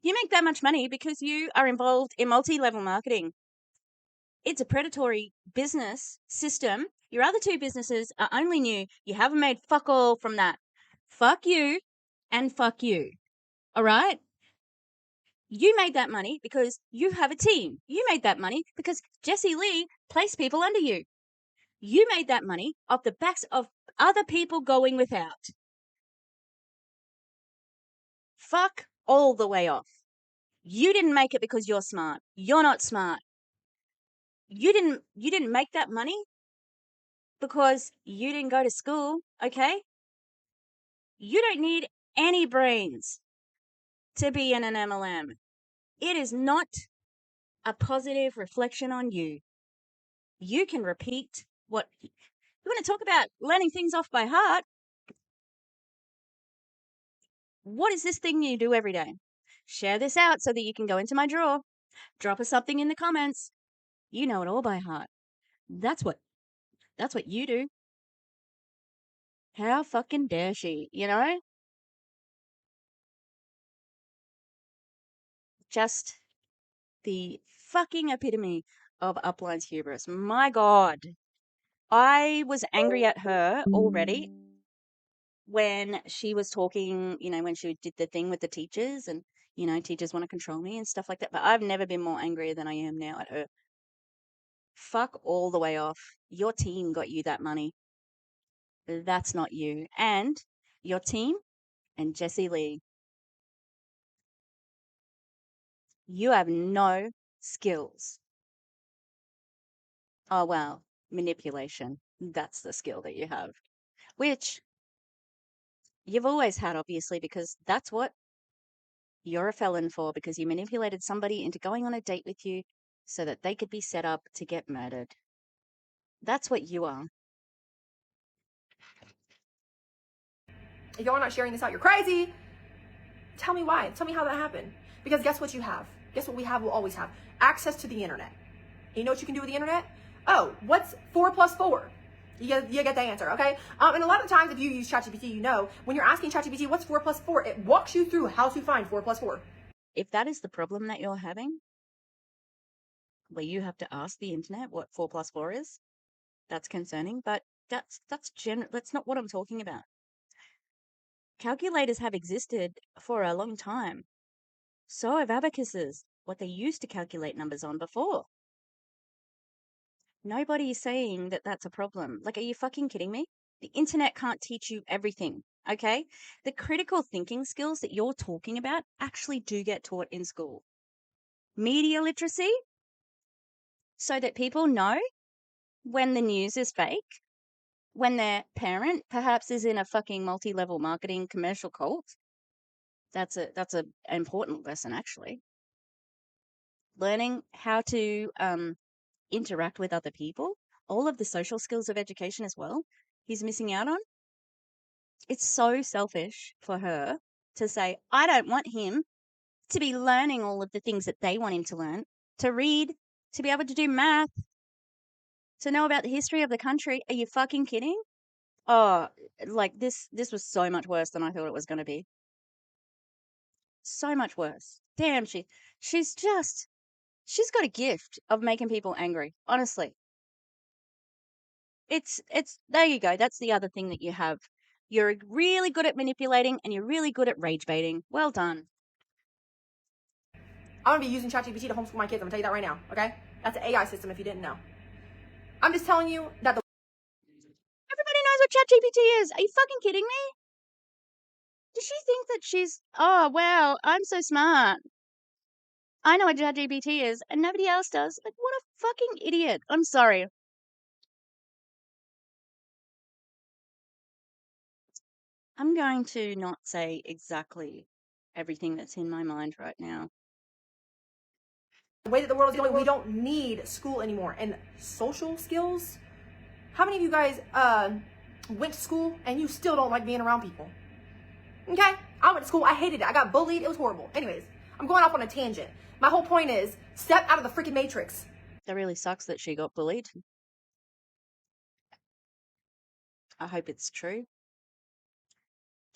You make that much money because you are involved in multi-level marketing. It's a predatory business system. Your other two businesses are only new. You haven't made fuck all from that. Fuck you and fuck you. All right? You made that money because you have a team. You made that money because Jessie Lee placed people under you. You made that money off the backs of other people going without. Fuck all the way off. You didn't make it because you're smart. You're not smart. You didn't make that money because you didn't go to school, okay? You don't need any brains to be in an MLM. It is not a positive reflection on you. You can repeat what you want to talk about learning things off by heart. What is this thing you do every day? Share this out so that you can go into my drawer. Drop us something in the comments. You know it all by heart. That's what you do. How fucking dare she, you know? Just the fucking epitome of upline's hubris. My God. I was angry at her already when she was talking, when she did the thing with the teachers and, teachers want to control me and stuff like that. But I've never been more angry than I am now at her. Fuck all the way off. Your team got you that money. That's not you. And your team and Jessie Lee, you have no skills. Oh, well, manipulation. That's the skill that you have, which you've always had, obviously, because that's what you're a felon for, because you manipulated somebody into going on a date with you so that they could be set up to get murdered. That's what you are. If y'all are not sharing this out, you're crazy. Tell me why. Tell me how that happened. Because guess what you have? Guess what we have, we'll always have? Access to the internet. And you know what you can do with the internet? Oh, what's 4 plus 4? You get the answer, okay? And a lot of times if you use ChatGPT, when you're asking ChatGPT, what's 4 plus 4? It walks you through how to find 4 plus 4. If that is the problem that you're having, where you have to ask the internet what 4 plus 4 is, that's concerning, but that's not what I'm talking about. Calculators have existed for a long time. So have abacuses, what they used to calculate numbers on before. Nobody is saying that that's a problem. Are you fucking kidding me? The internet can't teach you everything, okay? The critical thinking skills that you're talking about actually do get taught in school. Media literacy, so that people know when the news is fake, when their parent perhaps is in a fucking multi-level marketing commercial cult. That's a important lesson, actually. Learning how to interact with other people, all of the social skills of education as well, he's missing out on. It's so selfish for her to say, I don't want him to be learning all of the things that they want him to learn, to read, to be able to do math, to know about the history of the country. Are you fucking kidding? Oh, this was so much worse than I thought it was going to be. so much worse. Damn, she's got a gift of making people angry. Honestly, it's there you go. That's the other thing that you have. You're really good at manipulating and you're really good at rage baiting. Well done. I'm gonna be using ChatGPT to homeschool my kids. I'm gonna tell you that right now, okay? That's an AI system if you didn't know. I'm just telling you that the Everybody knows what ChatGPT is. Are you fucking kidding me? Does she think that she's, oh, wow, I'm so smart. I know what ChatGPT is and nobody else does. Like, what a fucking idiot. I'm sorry. I'm going to not say exactly everything that's in my mind right now. way that the world is going, we don't need school anymore. And social skills, how many of you guys went to school and you still don't like being around people? Okay, I went to school, I hated it, I got bullied, it was horrible. Anyways, I'm going off on a tangent. My whole point is, step out of the freaking matrix. That really sucks that she got bullied. I hope it's true.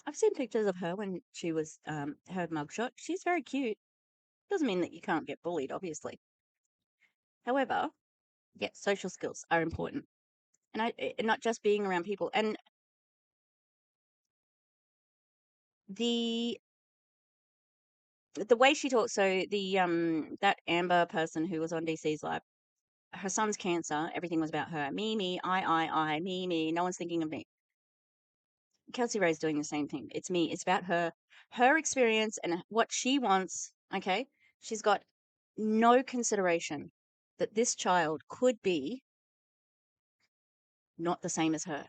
I've seen pictures of her when she was her mugshot. She's very cute. Doesn't mean that you can't get bullied, obviously. However, yes, social skills are important, and not just being around people. And the way she talks. So that Amber person who was on DC's live, her son's cancer. Everything was about her. Me, I, me. No one's thinking of me. Kelsey Rhae's doing the same thing. It's me. It's about her experience and what she wants. Okay, she's got no consideration that this child could be not the same as her.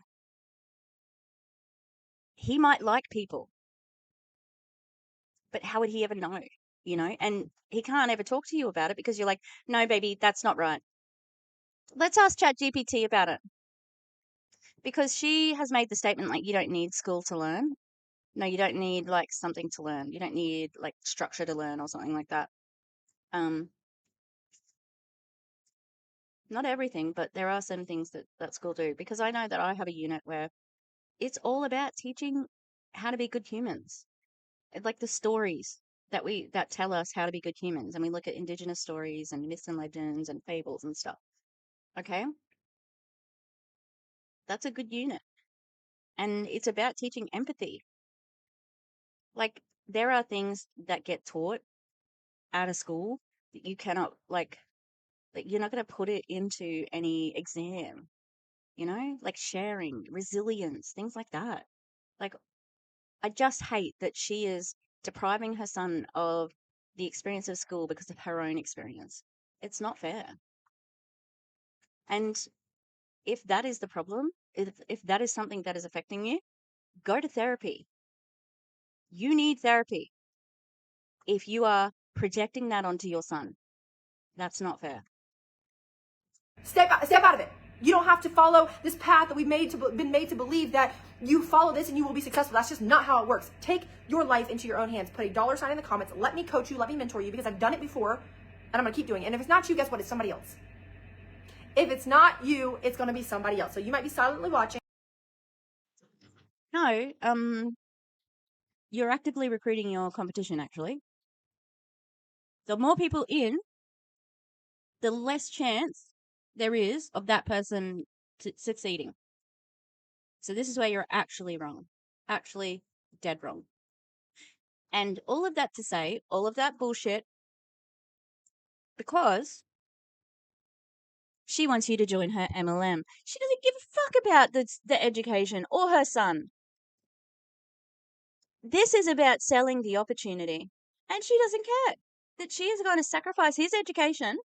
He might like people, but how would he ever know? You know, and he can't ever talk to you about it because you're like, no, baby, that's not right. Let's ask ChatGPT about it. Because she has made the statement like, you don't need school to learn. No, you don't need like something to learn. You don't need like structure to learn or something like that. Not everything, but there are some things that school do. Because I know that I have a unit where it's all about teaching how to be good humans. Like the stories that tell us how to be good humans. And we look at Indigenous stories and myths and legends and fables and stuff. Okay? That's a good unit. And it's about teaching empathy. Like, there are things that get taught out of school that you cannot, like you're not going to put it into any exam, you know? Like sharing, resilience, things like that. Like, I just hate that she is depriving her son of the experience of school because of her own experience. It's not fair. And if that is the problem, if that is something that is affecting you, go to therapy. You need therapy. If you are projecting that onto your son, that's not fair. Step out of it. You don't have to follow this path that we've been made to believe that you follow this and you will be successful. That's just not how it works. Take your life into your own hands. Put a $sign in the comments. Let me coach you. Let me mentor you because I've done it before and I'm going to keep doing it. And if it's not you, guess what? It's somebody else. If it's not you, it's going to be somebody else. So you might be silently watching. No, you're actively recruiting your competition, actually. The more people in, the less chance there is of that person succeeding. So this is where you're actually wrong. Actually dead wrong. And all of that to say, all of that bullshit, because she wants you to join her MLM. She doesn't give a fuck about the education or her son. This is about selling the opportunity. And she doesn't care that she is going to sacrifice his education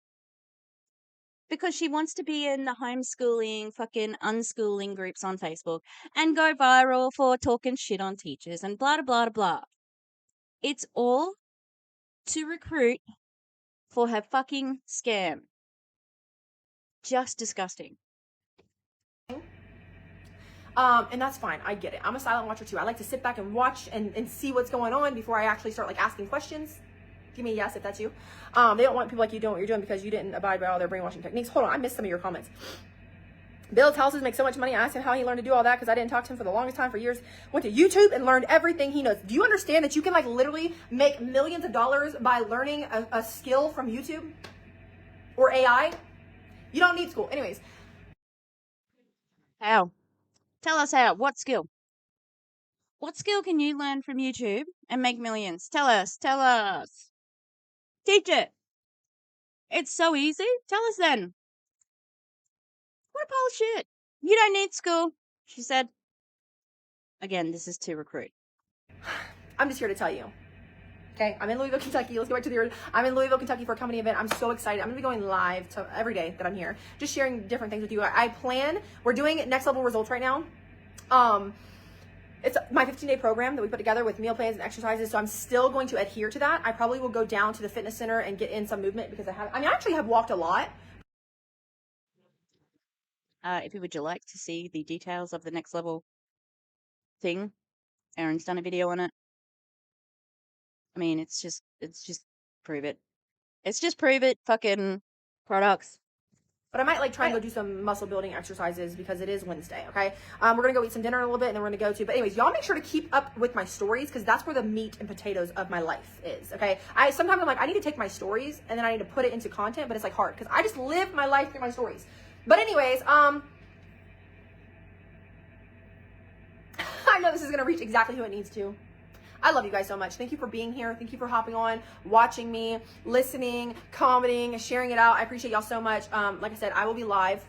because she wants to be in the homeschooling, fucking unschooling groups on Facebook and go viral for talking shit on teachers and blah, blah, blah, blah. It's all to recruit for her fucking scam. Just disgusting. And that's fine. I get it. I'm a silent watcher too. I like to sit back and watch and see what's going on before I actually start like asking questions. Give me a yes if that's you. They don't want people like you doing what you're doing because you didn't abide by all their brainwashing techniques. Hold on, I missed some of your comments. Builds houses, makes so much money. I asked him how he learned to do all that because I didn't talk to him for the longest time for years. Went to YouTube and learned everything he knows. Do you understand that you can like literally make millions of dollars by learning a skill from YouTube or AI? You don't need school. Anyways. How? Tell us how. What skill? What skill can you learn from YouTube and make millions? Tell us. Tell us. Teach it. It's so easy. Tell us then. What a pile of shit. You don't need school, she said. Again, this is to recruit. I'm just here to tell you. Okay, I'm in Louisville, Kentucky. Let's go back to the. I'm in Louisville, Kentucky for a company event. I'm so excited. I'm gonna be going live to every day that I'm here, just sharing different things with you. We're doing next level results right now. It's my 15-day program that we put together with meal plans and exercises. So I'm still going to adhere to that. I probably will go down to the fitness center and get in some movement because I actually have walked a lot. If you would like to see the details of the next level thing, Erin's done a video on it. I mean, it's just Pruvit. It's just Pruvit fucking products. But I might like try and go do some muscle building exercises because it is Wednesday, okay? We're gonna go eat some dinner in a little bit and then we're gonna go to, but anyways, y'all make sure to keep up with my stories because that's where the meat and potatoes of my life is, okay? Sometimes I'm like, I need to take my stories and then I need to put it into content, but it's like hard because I just live my life through my stories. But anyways, I know this is gonna reach exactly who it needs to. I love you guys so much. Thank you for being here. Thank you for hopping on, watching me, listening, commenting, sharing it out. I appreciate y'all so much. Like I said, I will be live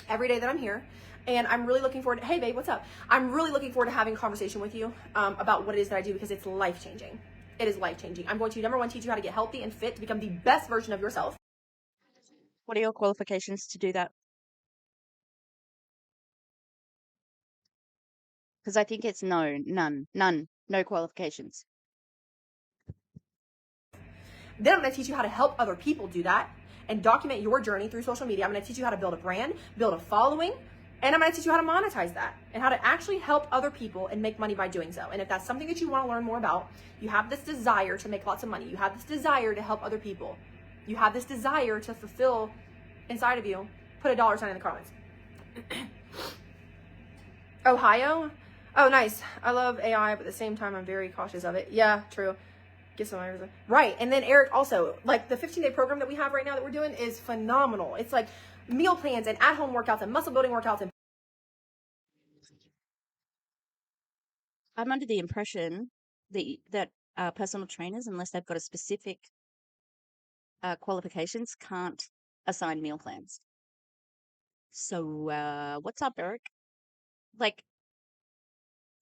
every day that I'm here. And I'm really looking forward to, hey babe, what's up? I'm really looking forward to having a conversation with you about what it is that I do because it's life-changing. It is life-changing. I'm going to, number one, teach you how to get healthy and fit to become the best version of yourself. What are your qualifications to do that? Because I think it's none, no qualifications. Then I'm going to teach you how to help other people do that and document your journey through social media. I'm going to teach you how to build a brand, build a following, and I'm going to teach you how to monetize that and how to actually help other people and make money by doing so. And if that's something that you want to learn more about, you have this desire to make lots of money, you have this desire to help other people, you have this desire to fulfill inside of you, put a $sign in the comments. Ohio? Oh, nice. I love AI, but at the same time, I'm very cautious of it. Yeah, true. Get some right. And then Eric also, like the 15-day program that we have right now that we're doing is phenomenal. It's like meal plans and at-home workouts and muscle building workouts. And I'm under the impression that personal trainers, unless they've got a specific qualifications, can't assign meal plans. So what's up, Eric? Like,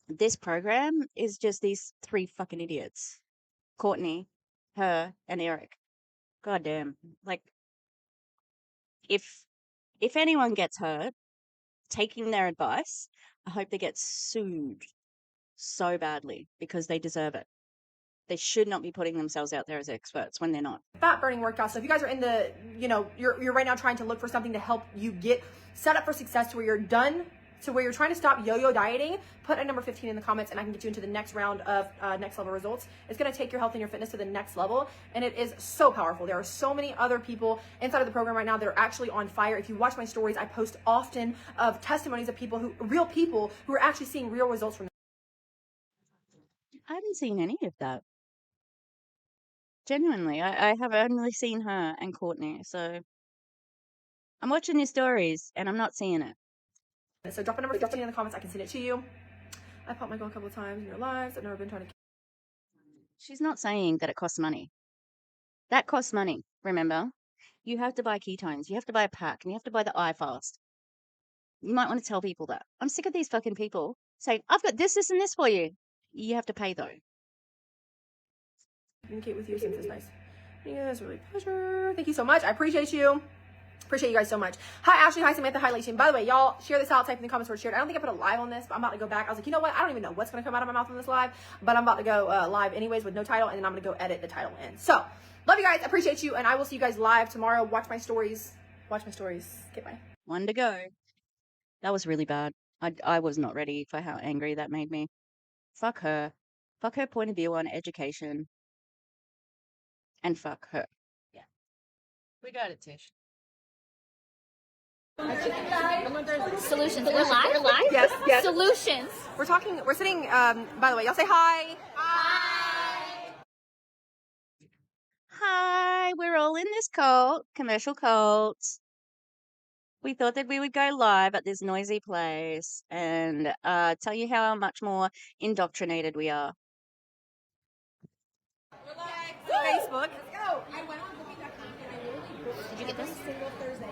this program is just these three fucking idiots. Courtney, her, and Eric. God damn. Like, if anyone gets hurt taking their advice, I hope they get sued so badly because they deserve it. They should not be putting themselves out there as experts when they're not. Fat burning workouts. So if you guys are in the, you're right now trying to look for something to help you get set up for success to where you're done, to where you're trying to stop yo-yo dieting, put a number 15 in the comments and I can get you into the next round of next level results. It's going to take your health and your fitness to the next level. And it is so powerful. There are so many other people inside of the program right now that are actually on fire. If you watch my stories, I post often of testimonies of real people who are actually seeing real results from. I haven't seen any of that. Genuinely, I have only seen her and Courtney. So I'm watching your stories and I'm not seeing it. So drop a number 15 in the comments. I can send it to you. I popped my goal a couple of times in your lives. I've never been trying to. She's not saying that it costs money. That costs money, remember? You have to buy ketones. You have to buy a pack. And you have to buy the iFast. You might want to tell people that. I'm sick of these fucking people saying, I've got this, this, and this for you. You have to pay, though. Communicate with you since it's nice. Yeah, it's really a pleasure. Thank you so much. I appreciate you. Appreciate you guys so much. Hi, Ashley. Hi, Samantha. Hi, Lacey. By the way, y'all share this out. Type in the comments where it's shared. I don't think I put a live on this, but I'm about to go back. I was like, you know what? I don't even know what's going to come out of my mouth on this live, but I'm about to go live anyways with no title, and then I'm going to go edit the title in. So, love you guys. Appreciate you, and I will see you guys live tomorrow. Watch my stories. Watch my stories. Okay, bye. One to go. That was really bad. I was not ready for how angry that made me. Fuck her. Fuck her point of view on education. And fuck her. We got it, Tish. Solutions. We're live? We're live? Yes, yes. Solutions. We're sitting, by the way, y'all say hi. Hi, we're all in this cult, commercial cult. We thought that we would go live at this noisy place and tell you how much more indoctrinated we are. Facebook. Did you get this?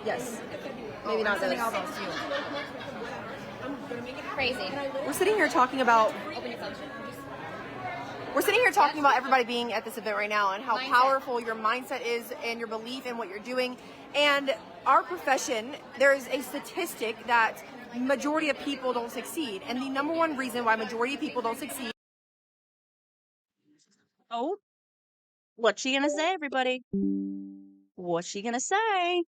Yes. Maybe not those. Crazy. We're sitting here talking about Open your phone. everybody being at this event right now and how powerful your mindset is and your belief in what you're doing. And our profession, there is a statistic that majority of people don't succeed. And the number one reason why majority of people don't succeed. Oh, what's she gonna say, everybody? What's she gonna say?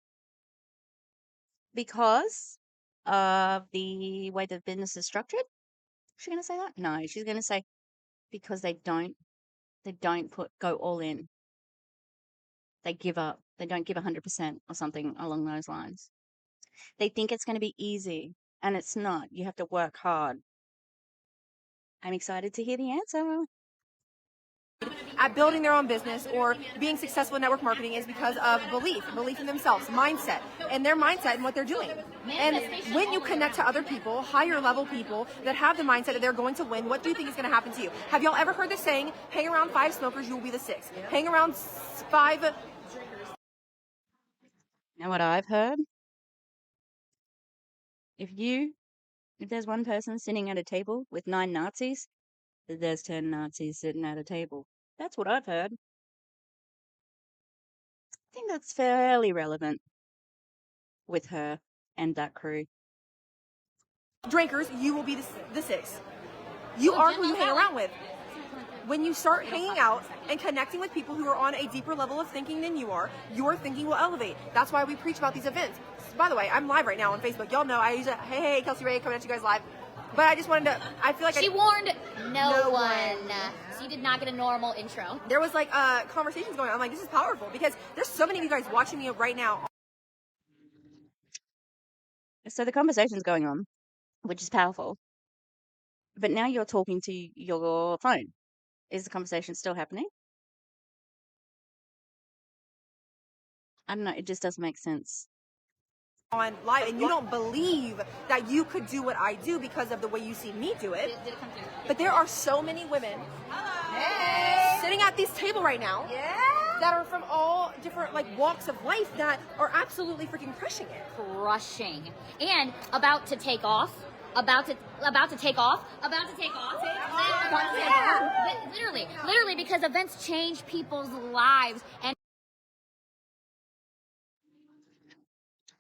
Because of the way the business is structured? Is she gonna say that? No, she's gonna say because they don't go all in. They give up. They don't give 100% or something along those lines. They think it's going to be easy, and it's not. You have to work hard. I'm excited to hear the answer. At building their own business or being successful in network marketing is because of belief in themselves, mindset, and their mindset and what they're doing. And when you connect to other people, higher level people that have the mindset that they're going to win, what do you think is going to happen to you? Have y'all ever heard the saying, hang around 5 smokers, you will be the 6th. Hang around 5 drinkers. Now what I've heard, if there's one person sitting at a table with 9 Nazis, there's 10 Nazis sitting at a table. That's what I've heard. I think that's fairly relevant with her and that crew. Drinkers, you will be the 6th. You are who you hang around with. When you start hanging out and connecting with people who are on a deeper level of thinking than you are, your thinking will elevate. That's why we preach about these events. By the way, I'm live right now on Facebook. Y'all know I use it. Hey, Kelsey Rhae coming at you guys live. But I just wanted to, I feel like She warned no one. So you did not get a normal intro. there was like conversations going on. I'm like, this is powerful because there's so many of you guys watching me right now. So the conversation's going on, which is powerful. But now you're talking to your phone. Is the conversation still happening? I don't know. It just doesn't make sense. On live, and you don't believe that you could do what I do because of the way you see me do it. Did it come through? But there are so many women sitting at this table right now that are from all different like walks of life that are absolutely freaking crushing it. Crushing. And about to take off. About to take off. Literally, because events change people's lives. And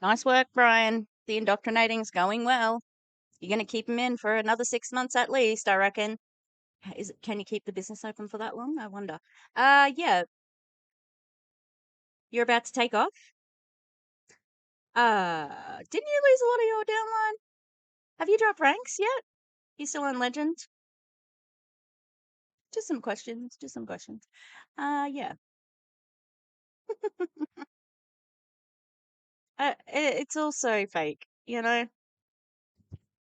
Nice work, Brian. The indoctrinating's going well. You're going to keep him in for another 6 months at least, I reckon. Can you keep the business open for that long? I wonder. Yeah. You're about to take off? Didn't you lose a lot of your downline? Have you dropped ranks yet? You still on Legend? Just some questions. Yeah. It's also fake, you know?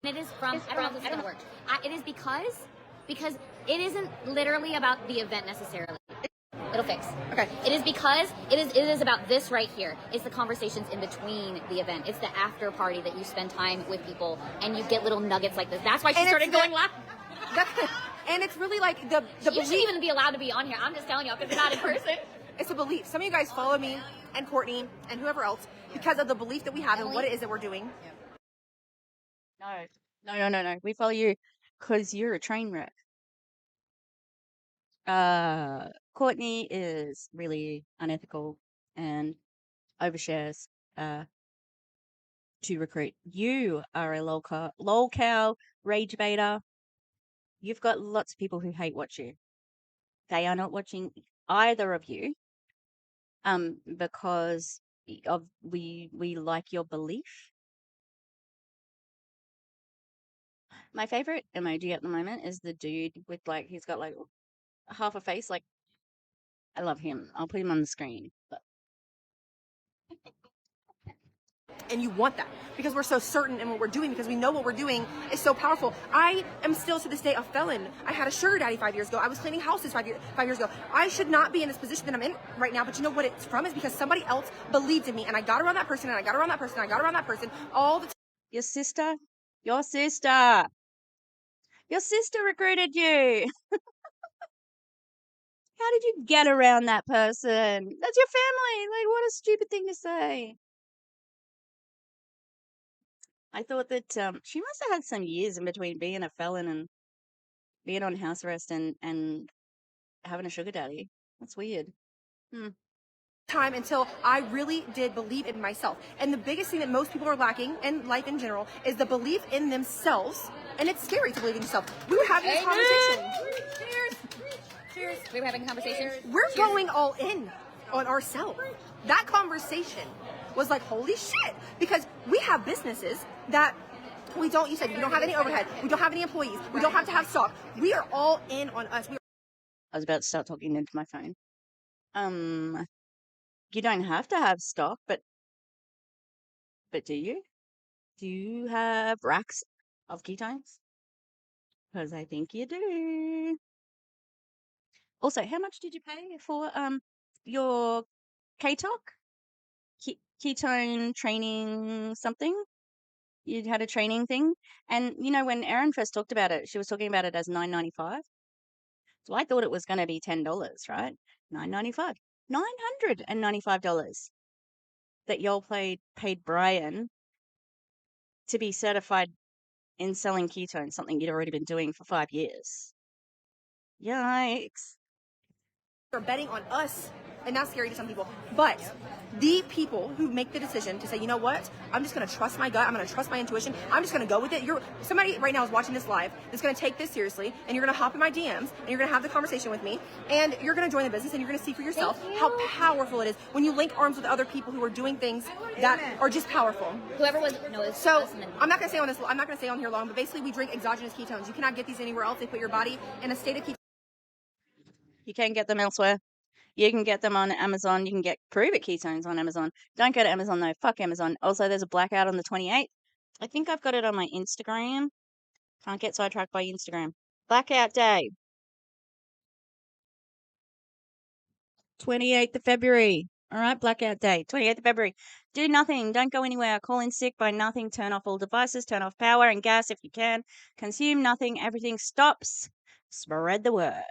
it is from, I don't know if this is gonna work. It is because it isn't literally about the event necessarily. It'll fix. Okay. It is because it is about this right here. It's the conversations in between the event. It's the after party that you spend time with people and you get little nuggets like this. That's why she started going live. And it's really like the You belief. shouldn't even be allowed to be on here. I'm just telling y'all because you're not in person. It's a belief. Some of you guys follow me and Courtney and whoever else because of the belief that we have in what it is that we're doing. No. We follow you because you're a train wreck. Courtney is really unethical and overshares to recruit. You are a lolcow rage baiter. You've got lots of people who hate watch you. They are not watching either of you because of we like your belief. My favorite emoji at the moment is the dude with like he's got like half a face. Like I love him. I'll put him on the screen. But And you want that because we're so certain in what we're doing, because we know what we're doing is so powerful. I am still to this day a felon. I had a sugar daddy 5 years ago. I was cleaning houses 5 years ago. I should not be in this position that I'm in right now, but you know what it's from is because somebody else believed in me, and I got around that person, and I got around that person, and I got around that person all the time. Your sister? Your sister. Your sister recruited you. How did you get around that person? That's your family. Like, what a stupid thing to say. I thought that she must have had some years in between being a felon and being on house arrest and having a sugar daddy. That's weird. Time until I really did believe in myself. And the biggest thing that most people are lacking in life in general is the belief in themselves. And it's scary to believe in yourself. We were having this conversation. Cheers. We were having a conversation. We're going all in on ourselves. That conversation was like, holy shit. Because we have businesses that we don't, you said, we don't have any overhead. We don't have any employees. We don't have to have stock. We are all in on us. I was about to start talking into my phone. You don't have to have stock, but do you? Do you have racks of ketones? Because I think you do. Also, how much did you pay for your KTOC? Ketone training something? You had a training thing? And you know, when Erin first talked about it, she was talking about it as $9.95. So I thought it was going to be $10, right? $9.95. $995 that y'all paid Brian to be certified in selling ketones, something you'd already been doing for 5 years. Yikes. Are betting on us, and that's scary to some people. But the people who make the decision to say, you know what, I'm just going to trust my gut, I'm going to trust my intuition, I'm just going to go with it. Somebody right now is watching this live that's going to take this seriously, and you're going to hop in my DMs, and you're going to have the conversation with me, and you're going to join the business, and you're going to see for yourself how powerful it is when you link arms with other people who are doing things that are just powerful. Whoever was knows. So I'm not going to stay on here long, but basically we drink exogenous ketones. You cannot get these anywhere else. They put your body in a state of ketones. You can get them elsewhere. You can get them on Amazon. You can get Pruvit ketones on Amazon. Don't go to Amazon though. Fuck Amazon. Also, there's a blackout on the 28th. I think I've got it on my Instagram. Can't get sidetracked by Instagram. Blackout day. 28th of February. All right, blackout day. 28th of February. Do nothing. Don't go anywhere. Call in sick by nothing. Turn off all devices. Turn off power and gas if you can. Consume nothing. Everything stops. Spread the word.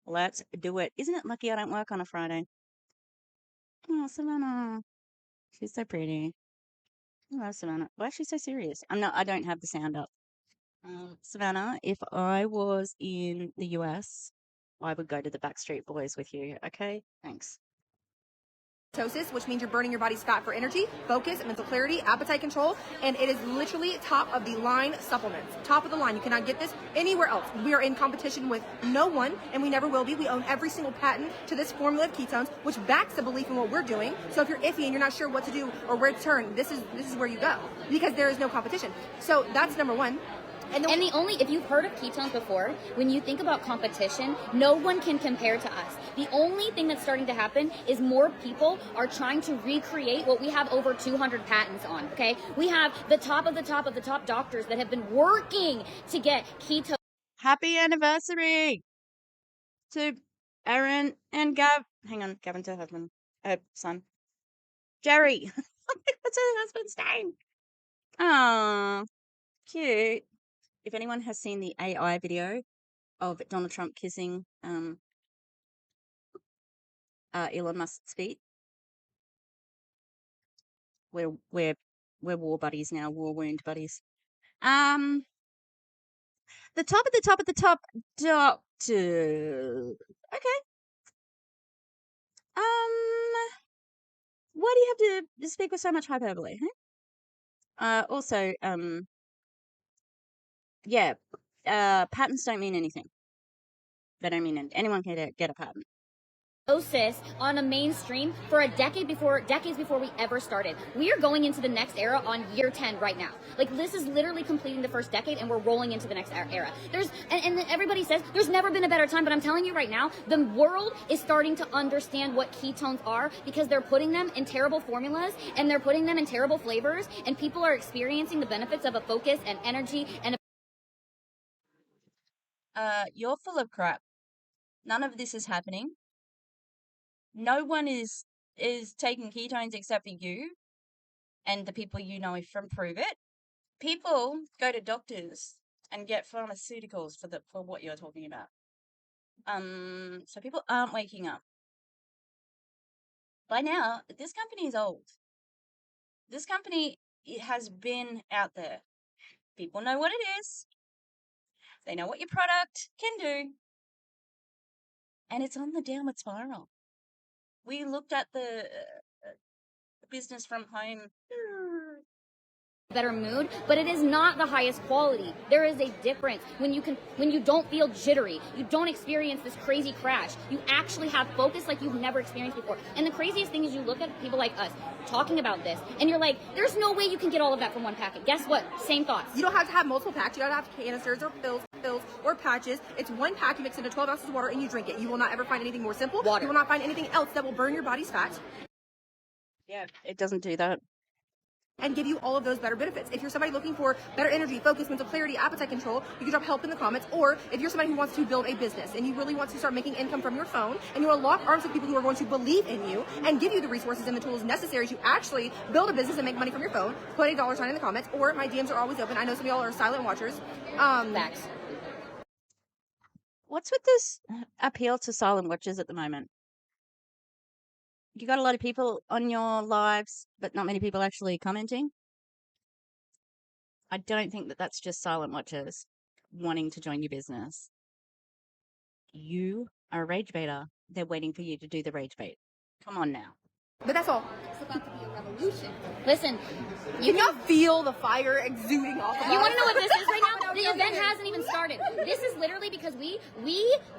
Let's do it. Isn't it lucky I don't work on a Friday? Oh, Savannah. She's so pretty. I love Savannah. Why is she so serious? I don't have the sound up. Savannah, if I was in the US, I would go to the Backstreet Boys with you. Okay? Thanks. Which means you're burning your body's fat for energy, focus, mental clarity, appetite control, and it is literally top of the line supplements. Top of the line. You cannot get this anywhere else. We are in competition with no one, and we never will be. We own every single patent to this formula of ketones, which backs the belief in what we're doing. So if you're iffy and you're not sure what to do or where to turn, this is where you go, because there is no competition. So that's number one. And the only, if you've heard of ketones before, when you think about competition, no one can compare to us. The only thing that's starting to happen is more people are trying to recreate what we have over 200 patents on, okay? We have the top of the top of the top doctors that have been working to get keto. Happy anniversary to Erin and hang on, Gavin's her husband, her son. Jerry. What's her husband's name? Oh, cute. If anyone has seen the AI video of Donald Trump kissing Elon Musk's feet, we're war buddies now, war wound buddies. The top of the top of the top doctor. Okay. Why do you have to speak with so much hyperbole? Huh? Also, yeah, patents don't mean anything. They don't mean anything. Anyone can get a patent. on a mainstream for decades before we ever started. We are going into the next era on year 10 right now. Like, this is literally completing the first decade and we're rolling into the next era. And everybody says there's never been a better time, but I'm telling you right now, the world is starting to understand what ketones are because they're putting them in terrible formulas and they're putting them in terrible flavors, and people are experiencing the benefits of a focus and energy and You're full of crap. None of this is happening. No one is taking ketones except for you and the people you know from Pruvit. People go to doctors and get pharmaceuticals for what you're talking about. So people aren't waking up. By now, this company is old. This company, it has been out there. People know what it is. They know what your product can do. And it's on the downward spiral. We looked at the business from home. better mood, but it is not the highest quality. There is a difference when you don't feel jittery, you don't experience this crazy crash. You actually have focus like you've never experienced before. And the craziest thing is you look at people like us talking about this and you're like, there's no way you can get all of that from one packet. Guess what? Same thoughts. You don't have to have multiple packs. You don't have canisters or pills or patches. It's one pack. You mix into 12 ounces of water and you drink it. You will not ever find anything more simple. Water. You will not find anything else that will burn your body's fat. Yeah, it doesn't do that. And give you all of those better benefits. If you're somebody looking for better energy, focus, mental clarity, appetite control, you can drop help in the comments. Or if you're somebody who wants to build a business and you really want to start making income from your phone and you want to lock arms with people who are going to believe in you and give you the resources and the tools necessary to actually build a business and make money from your phone, put a $sign in the comments. Or my DMs are always open. I know some of y'all are silent watchers. Facts. What's with this appeal to silent watchers at the moment? You got a lot of people on your lives, but not many people actually commenting. I don't think that that's just silent watchers wanting to join your business. You are a rage baiter. They're waiting for you to do the rage bait. Come on now. But that's all. It's about to be a revolution. Listen, You can feel the fire exuding off of You us. want to know what this is right now? The event hasn't even started. This is literally because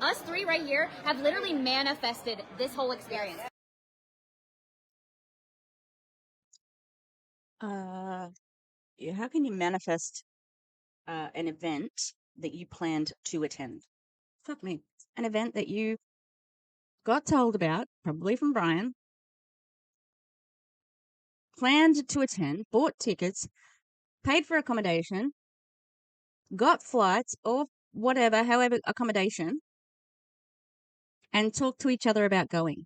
us three right here, have literally manifested this whole experience. How can you manifest an event that you planned to attend? Fuck me. An event that you got told about, probably from Brian, planned to attend, bought tickets, paid for accommodation, got flights or whatever, however, accommodation, and talked to each other about going.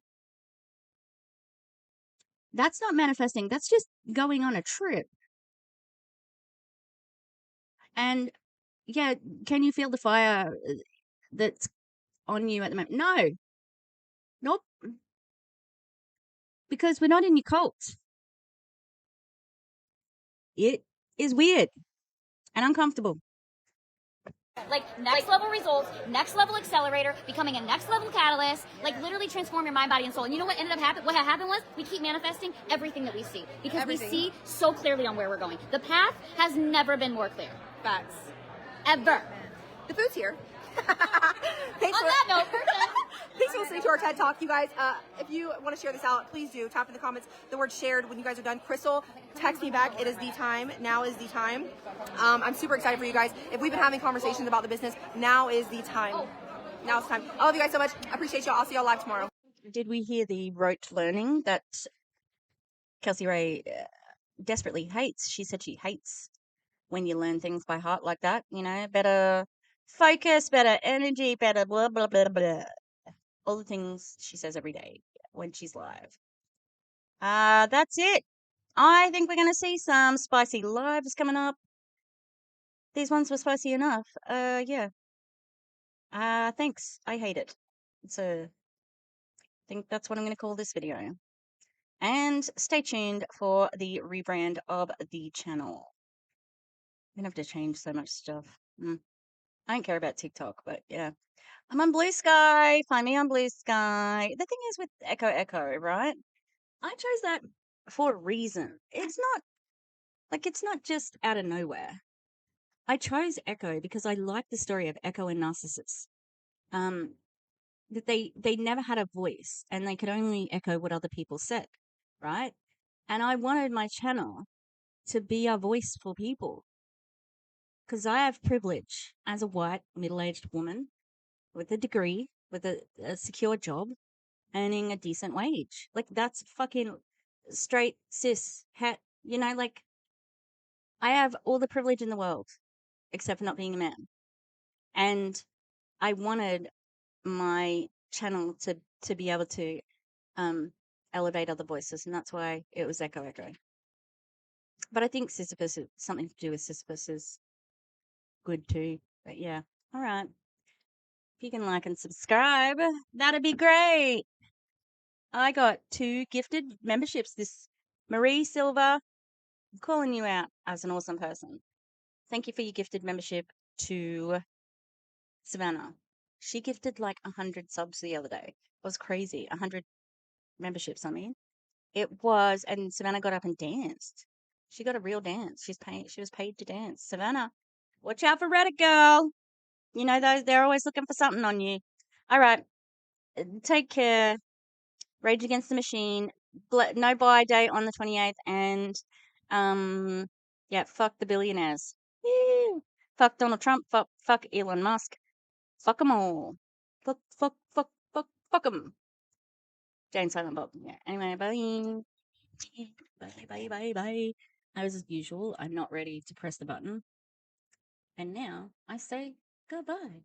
That's not manifesting. That's just going on a trip. And yeah, can you feel the fire that's on you at the moment? No. Nope. Because we're not in your cult. It is weird and uncomfortable. Like next level results, next level accelerator, becoming a next level catalyst, like literally transform your mind, body, and soul. And you know what ended up happening? What happened was we keep manifesting everything that we see because we see so clearly on where we're going. The path has never been more clear. Facts. Ever. The food's here. On that note, Thanks for listening to our TED Talk, you guys. If you want to share this out, please do. Tap in the comments the word shared when you guys are done. Crystal, text me back. It is the time. Now is the time. I'm super excited for you guys. If we've been having conversations about the business, now is the time. Now it's time. I love you guys so much. I appreciate y'all. I'll see y'all live tomorrow. Did we hear the rote learning that Kelsey Rhae desperately hates? She said she hates when you learn things by heart like that. You know, better focus, better energy, better blah, blah, blah, blah. All the things she says every day when she's live. That's it. I think we're going to see some spicy lives coming up. These ones were spicy enough. Yeah. Thanks. I hate it. I think that's what I'm going to call this video. And stay tuned for the rebrand of the channel. I'm going to have to change so much stuff. I don't care about TikTok, but yeah. I'm on Blue Sky. Find me on Blue Sky. The thing is with Echo, right? I chose that for a reason. It's not just out of nowhere. I chose Echo because I like the story of Echo and Narcissus. that they never had a voice and they could only echo what other people said, right? And I wanted my channel to be a voice for people because I have privilege as a white middle-aged woman with a degree, with a secure job, earning a decent wage. Like, that's fucking straight cis het, like, I have all the privilege in the world except for not being a man. And I wanted my channel to be able to elevate other voices, and that's why it was Echo Echo. But I think Sisyphus, something to do with Sisyphus is good too. But yeah, all right. If you can like and subscribe, that'd be great. I got 2 gifted memberships. This Marie Silver, I'm calling you out as an awesome person. Thank you for your gifted membership to Savannah. She gifted like 100 subs the other day. It was crazy. 100 memberships, I mean. It was, and Savannah got up and danced. She got a real dance. She was paid to dance. Savannah, watch out for Reddit, girl. You know those, they're always looking for something on you. All right. Take care. Rage Against the Machine. No buy date on the 28th. And, yeah, fuck the billionaires. Woo. Fuck Donald Trump. Fuck Elon Musk. Fuck them all. Fuck them. Jane Silent Bob. Yeah. Anyway, bye. Bye. As usual, I'm not ready to press the button. And now I say goodbye.